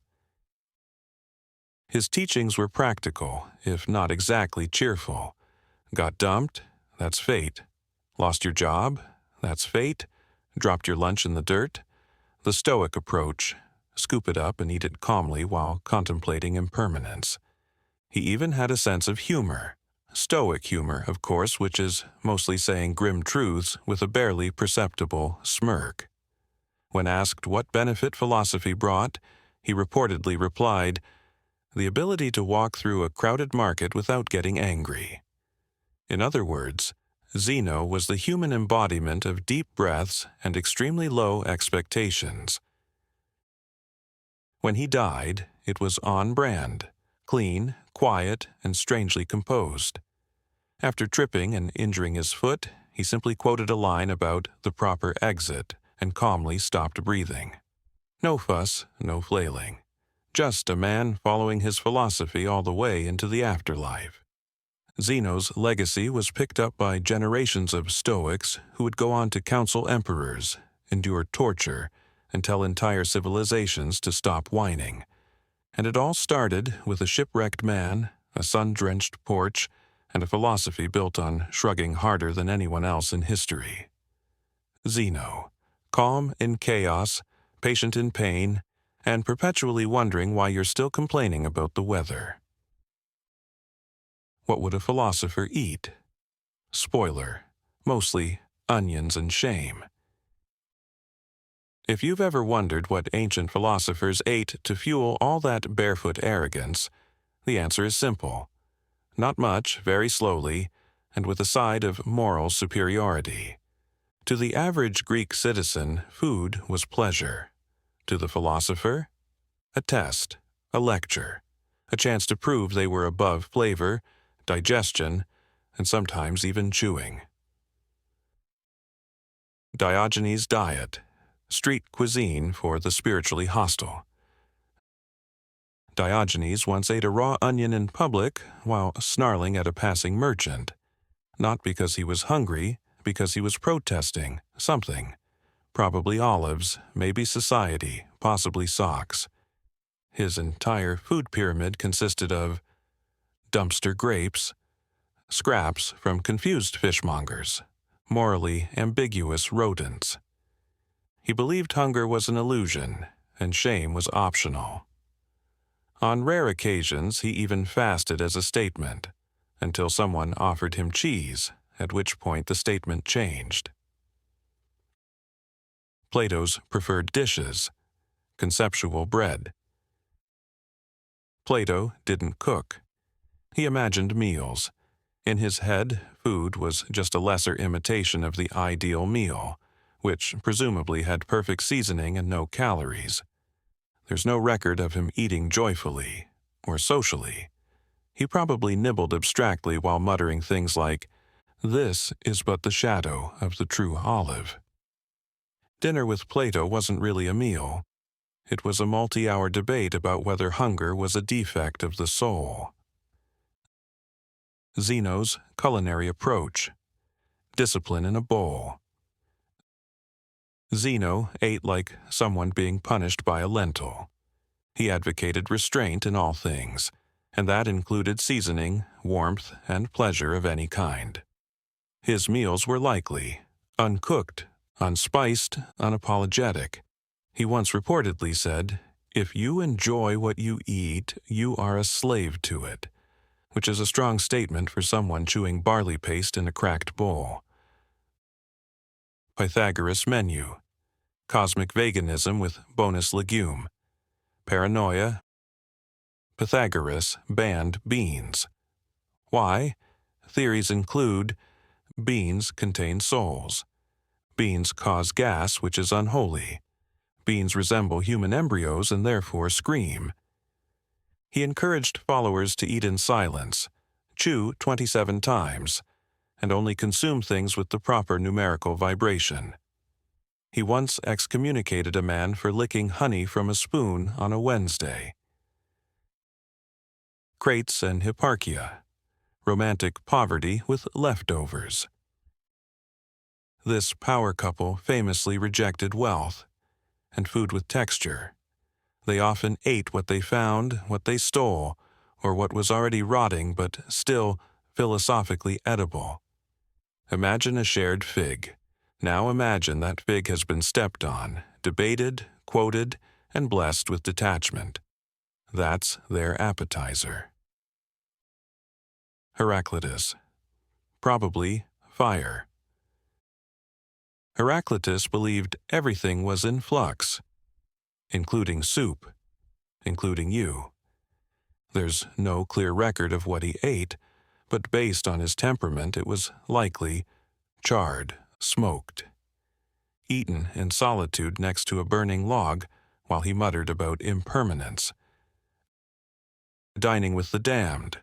His teachings were practical, if not exactly cheerful. Got dumped? That's fate. Lost your job? That's fate. Dropped your lunch in the dirt? The Stoic approach. Scoop it up and eat it calmly while contemplating impermanence. He even had a sense of humor. Stoic humor, of course, which is mostly saying grim truths with a barely perceptible smirk. When asked what benefit philosophy brought, he reportedly replied, "The ability to walk through a crowded market without getting angry." In other words, Zeno was the human embodiment of deep breaths and extremely low expectations. When he died, it was on brand, clean, quiet, and strangely composed. After tripping and injuring his foot, he simply quoted a line about the proper exit and calmly stopped breathing. No fuss, no flailing. Just a man following his philosophy all the way into the afterlife. Zeno's legacy was picked up by generations of Stoics who would go on to counsel emperors, endure torture, and tell entire civilizations to stop whining. And it all started with a shipwrecked man, a sun-drenched porch, and a philosophy built on shrugging harder than anyone else in history. Zeno, calm in chaos, patient in pain, and perpetually wondering why you're still complaining about the weather. What would a philosopher eat? Spoiler, mostly onions and shame. If you've ever wondered what ancient philosophers ate to fuel all that barefoot arrogance, the answer is simple. Not much, very slowly, and with a side of moral superiority. To the average Greek citizen, food was pleasure. To the philosopher, a test, a lecture, a chance to prove they were above flavor, digestion, and sometimes even chewing. Diogenes' diet, street cuisine for the spiritually hostile. Diogenes once ate a raw onion in public while snarling at a passing merchant, not because he was hungry, because he was protesting something. Probably olives, maybe society, possibly socks. His entire food pyramid consisted of dumpster grapes, scraps from confused fishmongers, morally ambiguous rodents. He believed hunger was an illusion, and shame was optional. On rare occasions, he even fasted as a statement, until someone offered him cheese, at which point the statement changed. Plato's preferred dishes, conceptual bread. Plato didn't cook. He imagined meals. In his head, food was just a lesser imitation of the ideal meal, which presumably had perfect seasoning and no calories. There's no record of him eating joyfully or socially. He probably nibbled abstractly while muttering things like, "This is but the shadow of the true olive." Dinner with Plato wasn't really a meal. It was a multi-hour debate about whether hunger was a defect of the soul. Zeno's culinary approach. Discipline in a bowl. Zeno ate like someone being punished by a lentil. He advocated restraint in all things, and that included seasoning, warmth, and pleasure of any kind. His meals were likely uncooked, unspiced, unapologetic. He once reportedly said, "If you enjoy what you eat, you are a slave to it," which is a strong statement for someone chewing barley paste in a cracked bowl. Pythagoras menu, cosmic veganism with bonus legume, paranoia, Pythagoras banned beans. Why? Theories include beans contain souls. Beans cause gas which is unholy. Beans resemble human embryos and therefore scream. He encouraged followers to eat in silence, chew 27 times, and only consume things with the proper numerical vibration. He once excommunicated a man for licking honey from a spoon on a Wednesday. Crates and Hipparchia, romantic poverty with leftovers. This power couple famously rejected wealth and food with texture. They often ate what they found, what they stole, or what was already rotting but still philosophically edible. Imagine a shared fig. Now imagine that fig has been stepped on, debated, quoted, and blessed with detachment. That's their appetizer. Heraclitus. Probably fire. Heraclitus believed everything was in flux, including soup, including you. There's no clear record of what he ate, but based on his temperament it was likely charred, smoked, eaten in solitude next to a burning log while he muttered about impermanence. Dining with the damned.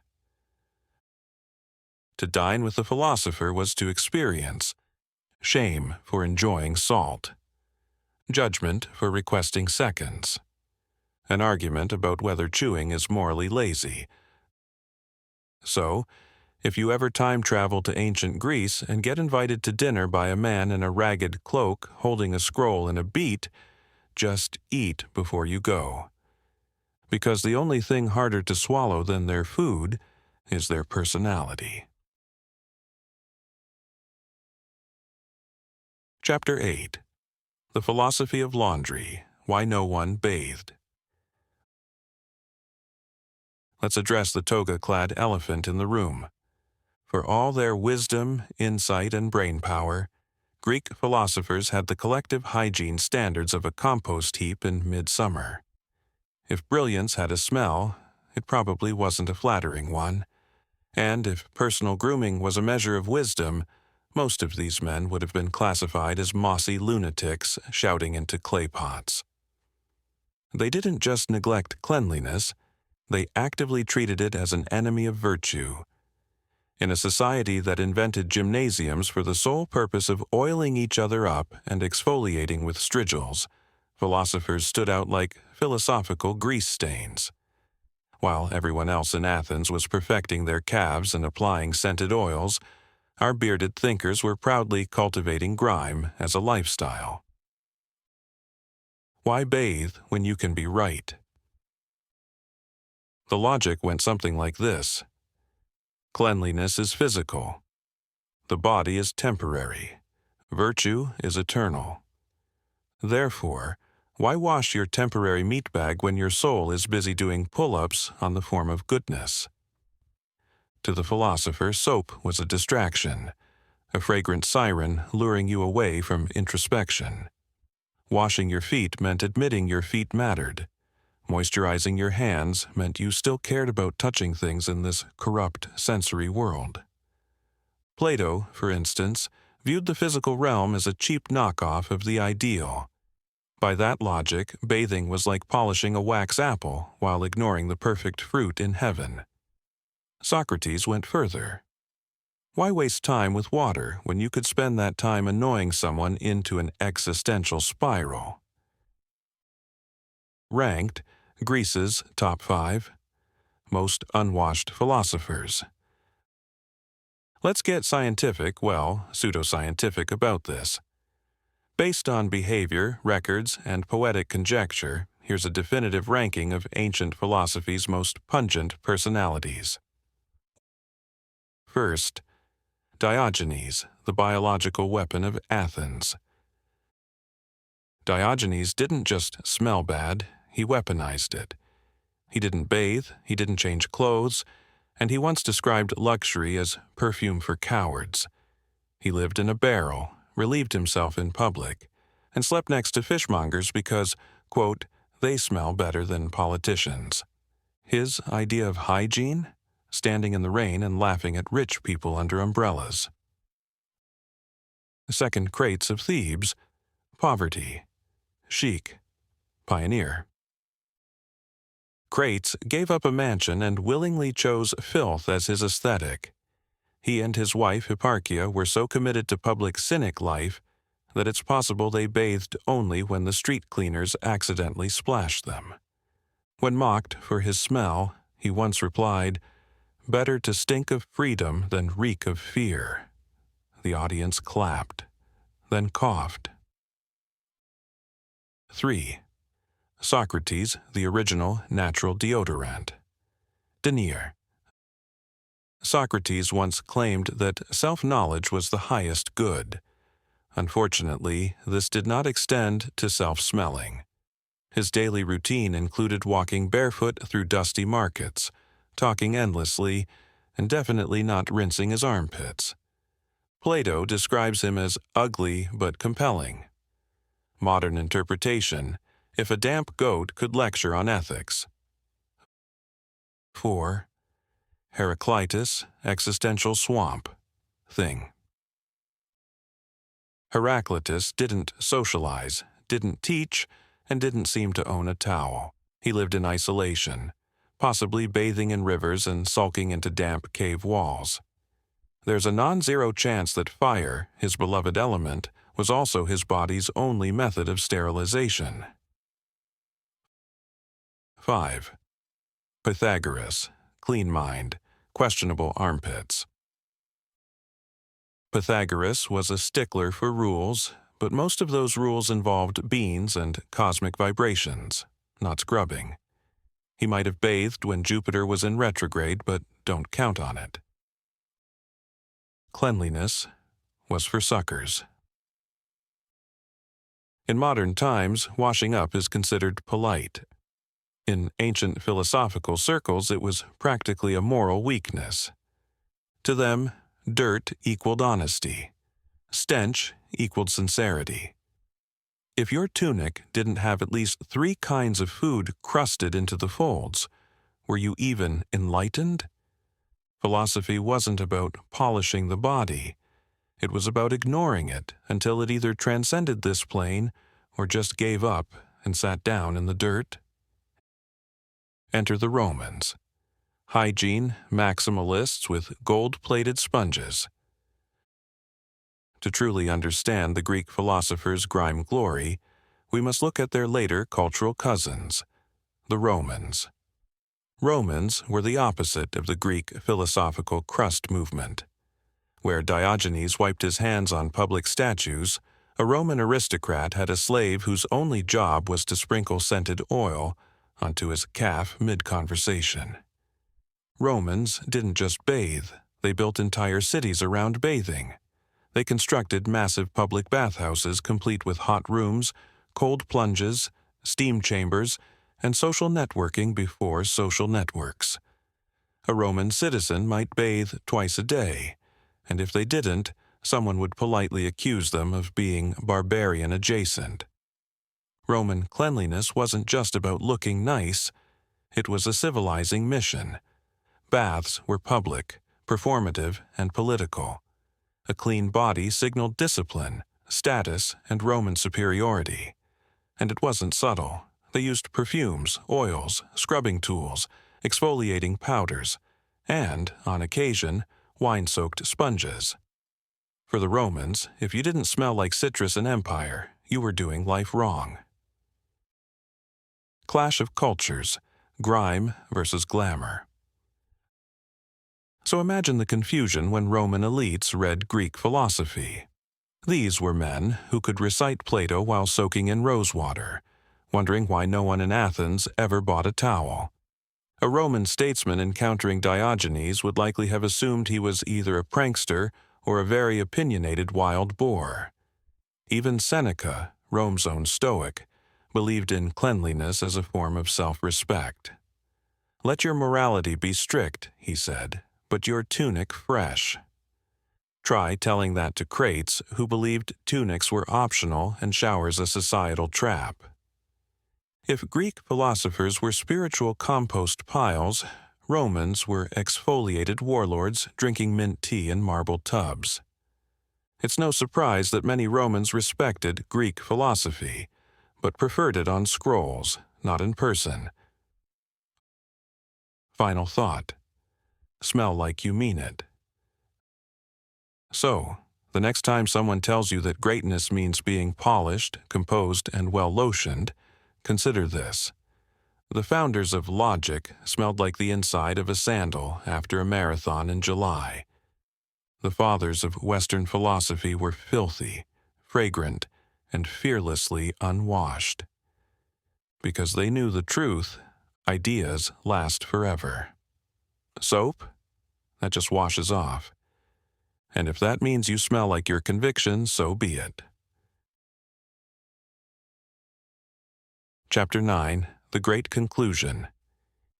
To dine with a philosopher was to experience shame for enjoying salt, judgment for requesting seconds, an argument about whether chewing is morally lazy. So, if you ever time travel to ancient Greece and get invited to dinner by a man in a ragged cloak holding a scroll and a beet, just eat before you go. Because the only thing harder to swallow than their food is their personality. Chapter 8. The Philosophy of Laundry, Why No One Bathed. Let's address the toga-clad elephant in the room. For all their wisdom, insight, and brain power, Greek philosophers had the collective hygiene standards of a compost heap in midsummer. If brilliance had a smell, it probably wasn't a flattering one. And if personal grooming was a measure of wisdom, most of these men would have been classified as mossy lunatics shouting into clay pots. They didn't just neglect cleanliness, they actively treated it as an enemy of virtue. In a society that invented gymnasiums for the sole purpose of oiling each other up and exfoliating with strigils, philosophers stood out like philosophical grease stains. While everyone else in Athens was perfecting their calves and applying scented oils, our bearded thinkers were proudly cultivating grime as a lifestyle. Why bathe when you can be right? The logic went something like this. Cleanliness is physical. The body is temporary. Virtue is eternal. Therefore, why wash your temporary meat bag when your soul is busy doing pull-ups on the form of goodness? To the philosopher, soap was a distraction, a fragrant siren luring you away from introspection. Washing your feet meant admitting your feet mattered. Moisturizing your hands meant you still cared about touching things in this corrupt sensory world. Plato, for instance, viewed the physical realm as a cheap knockoff of the ideal. By that logic, bathing was like polishing a wax apple while ignoring the perfect fruit in heaven. Socrates went further. Why waste time with water when you could spend that time annoying someone into an existential spiral? Ranked, Greece's top 5 most unwashed philosophers. Let's get scientific, well, pseudoscientific about this. Based on behavior, records, and poetic conjecture, here's a definitive ranking of ancient philosophy's most pungent personalities. First, Diogenes, the biological weapon of Athens. Diogenes didn't just smell bad, he weaponized it. He didn't bathe, he didn't change clothes, and he once described luxury as perfume for cowards. He lived in a barrel, relieved himself in public, and slept next to fishmongers because, quote, they smell better than politicians. His idea of hygiene? Standing in the rain and laughing at rich people under umbrellas. Second crates of Thebes, poverty. Chic, pioneer. Crates gave up a mansion and willingly chose filth as his aesthetic. He and his wife Hipparchia were so committed to public cynic life that it's possible they bathed only when the street cleaners accidentally splashed them. When mocked for his smell, he once replied, "Better to stink of freedom than reek of fear." The audience clapped, then coughed. 3. Socrates, the original natural deodorant. Denier. Socrates once claimed that self-knowledge was the highest good. Unfortunately, this did not extend to self-smelling. His daily routine included walking barefoot through dusty markets, talking endlessly, and definitely not rinsing his armpits. Plato describes him as ugly but compelling. Modern interpretation: if a damp goat could lecture on ethics. 4. Heraclitus, existential swamp. Thing. Heraclitus didn't socialize, didn't teach, and didn't seem to own a towel. He lived in isolation, possibly bathing in rivers and sulking into damp cave walls. There's a non-zero chance that fire, his beloved element, was also his body's only method of sterilization. 5. Pythagoras, clean mind, questionable armpits. Pythagoras was a stickler for rules, but most of those rules involved beans and cosmic vibrations, not scrubbing. He might have bathed when Jupiter was in retrograde, but don't count on it. Cleanliness was for suckers. In modern times, washing up is considered polite. In ancient philosophical circles, it was practically a moral weakness. To them, dirt equaled honesty. Stench equaled sincerity. If your tunic didn't have at least 3 kinds of food crusted into the folds, were you even enlightened? Philosophy wasn't about polishing the body. It was about ignoring it until it either transcended this plane or just gave up and sat down in the dirt. Enter the Romans. Hygiene maximalists with gold-plated sponges. To truly understand the Greek philosophers' grime glory, we must look at their later cultural cousins, the Romans. Romans were the opposite of the Greek philosophical crust movement. Where Diogenes wiped his hands on public statues, a Roman aristocrat had a slave whose only job was to sprinkle scented oil onto his calf mid-conversation. Romans didn't just bathe, they built entire cities around bathing. They constructed massive public bathhouses complete with hot rooms, cold plunges, steam chambers, and social networking before social networks. A Roman citizen might bathe twice a day, and if they didn't, someone would politely accuse them of being barbarian adjacent. Roman cleanliness wasn't just about looking nice, it was a civilizing mission. Baths were public, performative, and political. A clean body signaled discipline, status, and Roman superiority. And it wasn't subtle. They used perfumes, oils, scrubbing tools, exfoliating powders, and, on occasion, wine-soaked sponges. For the Romans, if you didn't smell like citrus in empire, you were doing life wrong. Clash of cultures, grime versus glamour. So imagine the confusion when Roman elites read Greek philosophy. These were men who could recite Plato while soaking in rosewater, wondering why no one in Athens ever bought a towel. A Roman statesman encountering Diogenes would likely have assumed he was either a prankster or a very opinionated wild boar. Even Seneca, Rome's own Stoic, believed in cleanliness as a form of self-respect. "Let your morality be strict," he said, "but your tunic fresh." Try telling that to Crates, who believed tunics were optional and showers a societal trap. If Greek philosophers were spiritual compost piles, Romans were exfoliated warlords drinking mint tea in marble tubs. It's no surprise that many Romans respected Greek philosophy, but preferred it on scrolls, not in person. Final thought. Smell like you mean it. So, the next time someone tells you that greatness means being polished, composed, and well-lotioned, consider this. The founders of logic smelled like the inside of a sandal after a marathon in July. The fathers of Western philosophy were filthy, fragrant, and fearlessly unwashed. Because they knew the truth, ideas last forever. Soap? That just washes off. And if that means you smell like your convictions, so be it. Chapter 9, The Great Conclusion.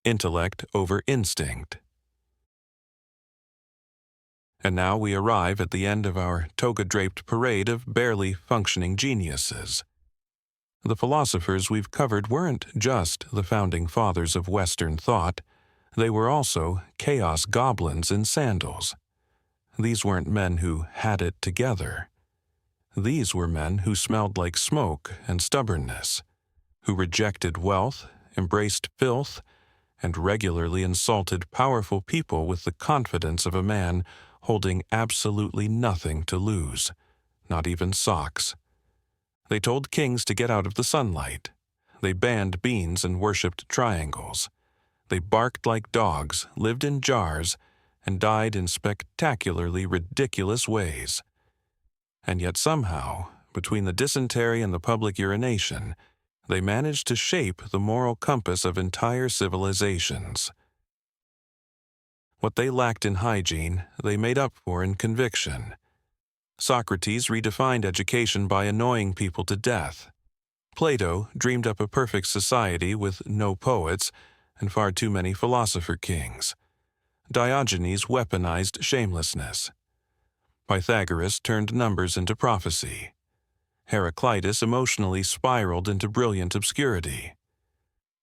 Intellect over Instinct. And now we arrive at the end of our toga-draped parade of barely functioning geniuses. The philosophers we've covered weren't just the founding fathers of Western thought, they were also chaos goblins in sandals. These weren't men who had it together. These were men who smelled like smoke and stubbornness, who rejected wealth, embraced filth, and regularly insulted powerful people with the confidence of a man holding absolutely nothing to lose, not even socks. They told kings to get out of the sunlight. They banned beans and worshipped triangles. They barked like dogs, lived in jars, and died in spectacularly ridiculous ways. And yet somehow, between the dysentery and the public urination, they managed to shape the moral compass of entire civilizations. What they lacked in hygiene, they made up for in conviction. Socrates redefined education by annoying people to death. Plato dreamed up a perfect society with no poets and far too many philosopher kings. Diogenes weaponized shamelessness. Pythagoras turned numbers into prophecy. Heraclitus emotionally spiraled into brilliant obscurity.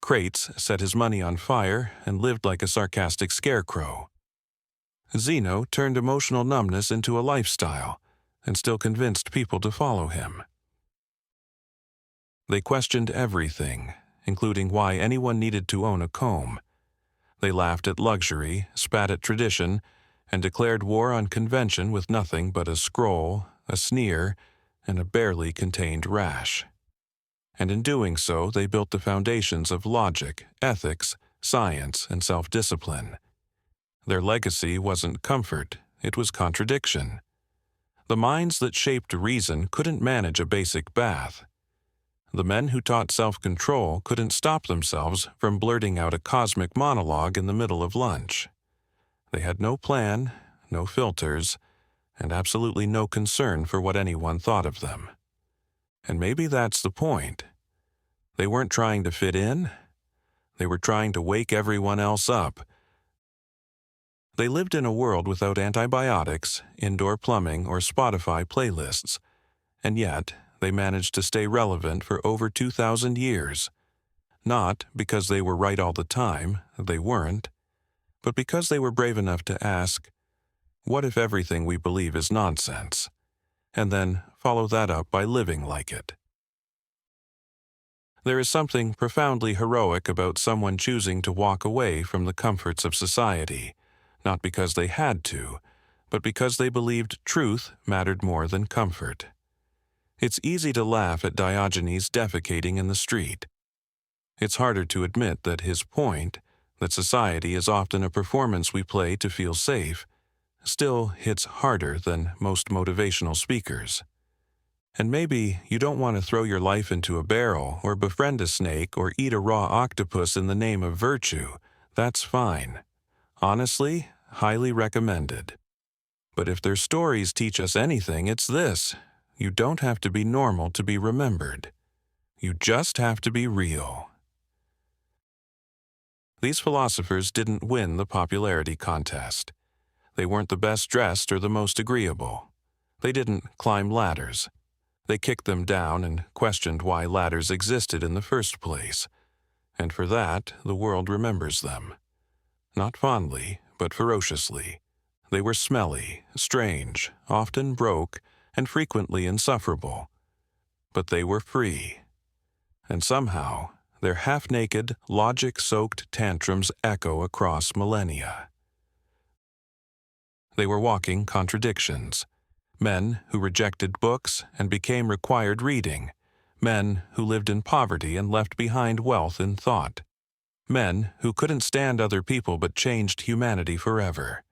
Crates set his money on fire and lived like a sarcastic scarecrow. Zeno turned emotional numbness into a lifestyle and still convinced people to follow him. They questioned everything, including why anyone needed to own a comb. They laughed at luxury, spat at tradition, and declared war on convention with nothing but a scroll, a sneer, and a barely contained rash. And in doing so, they built the foundations of logic, ethics, science, and self-discipline. Their legacy wasn't comfort, it was contradiction. The minds that shaped reason couldn't manage a basic bath. The men who taught self-control couldn't stop themselves from blurting out a cosmic monologue in the middle of lunch. They had no plan, no filters, and absolutely no concern for what anyone thought of them. And maybe that's the point. They weren't trying to fit in. They were trying to wake everyone else up. They lived in a world without antibiotics, indoor plumbing, or Spotify playlists, and yet they managed to stay relevant for over 2,000 years. Not because they were right all the time, they weren't, but because they were brave enough to ask, what if everything we believe is nonsense? And then follow that up by living like it. There is something profoundly heroic about someone choosing to walk away from the comforts of society, not because they had to, but because they believed truth mattered more than comfort. It's easy to laugh at Diogenes defecating in the street. It's harder to admit that his point, that society is often a performance we play to feel safe, still hits harder than most motivational speakers. And maybe you don't want to throw your life into a barrel or befriend a snake or eat a raw octopus in the name of virtue. That's fine. Honestly, highly recommended. But if their stories teach us anything, it's this. You don't have to be normal to be remembered. You just have to be real. These philosophers didn't win the popularity contest. They weren't the best dressed or the most agreeable. They didn't climb ladders. They kicked them down and questioned why ladders existed in the first place. And for that, the world remembers them. Not fondly, but ferociously. They were smelly, strange, often broke, and frequently insufferable. But they were free. And somehow, their half-naked, logic-soaked tantrums echo across millennia. They were walking contradictions. Men who rejected books and became required reading. Men who lived in poverty and left behind wealth in thought. Men who couldn't stand other people but changed humanity forever.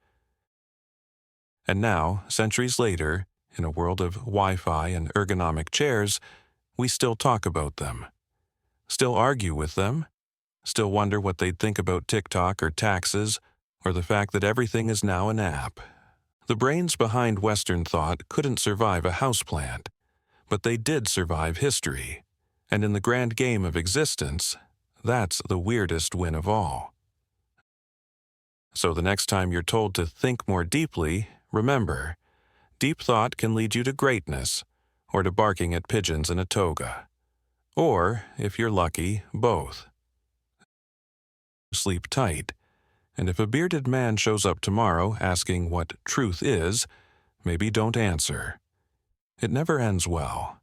And now, centuries later, in a world of Wi-Fi and ergonomic chairs, we still talk about them. Still argue with them. Still wonder what they'd think about TikTok or taxes, or the fact that everything is now an app. The brains behind Western thought couldn't survive a houseplant, but they did survive history. And in the grand game of existence, that's the weirdest win of all. So the next time you're told to think more deeply, remember, deep thought can lead you to greatness, or to barking at pigeons in a toga. Or, if you're lucky, both. Sleep tight. And if a bearded man shows up tomorrow asking what truth is, maybe don't answer. It never ends well.